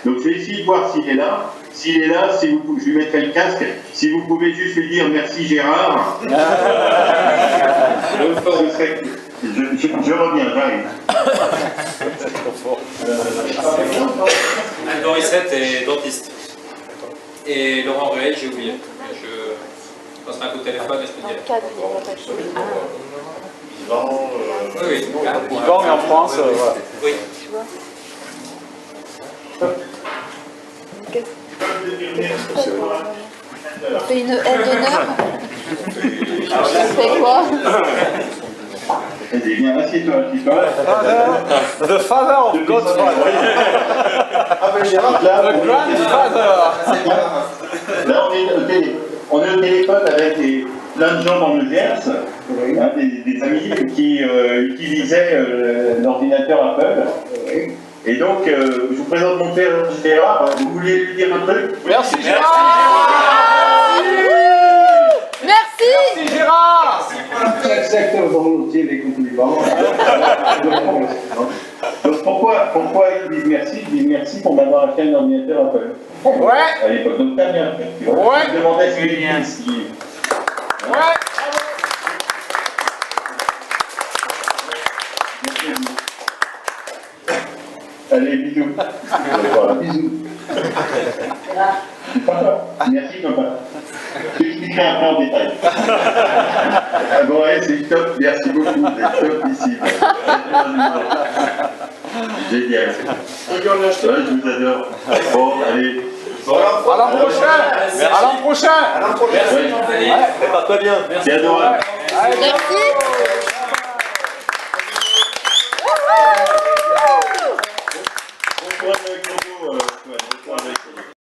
Donc, je vais essayer de voir s'il est là. S'il est là, je lui mettrai le casque. Si vous pouvez juste lui dire merci Gérard. Je reviens, j'arrive. Anne Dorissette est dentiste. Et Laurent Ruel, j'ai oublié. Je passerai un coup de téléphone et je te dirai. Oui. Yvan est en France. Voilà. Oui. Tu vois. On fait une aide d'honneur. On fait quoi? Vas-y, viens, assieds-toi. The father of God's father. The grandfather. Là, on est au téléphone avec plein de gens dans le Gers, hein, des amis qui utilisaient l'ordinateur Apple. Et donc, je vous présente mon père Gérard. Vous voulez lui dire un truc? Merci Gérard. Merci. Merci Gérard. Exactement, volontiers les compliments. Donc pourquoi ils disent merci? Ils disent merci pour m'avoir acheté un ordinateur Apple. Ouais. À l'époque, donc t'as bien fait. Ouais. Je me demandais si il est ici. Ouais. Allez, bisous. Voilà, bisous. Merci, papa. Je t'expliquerai après en détail. Ah bon, ouais, c'est top. Merci beaucoup. C'est top ici. Génial. Ouais, je vous adore. Bon, allez. À l'an prochain. À l'an prochain. Prépare-toi bien. C'est adorable. Merci.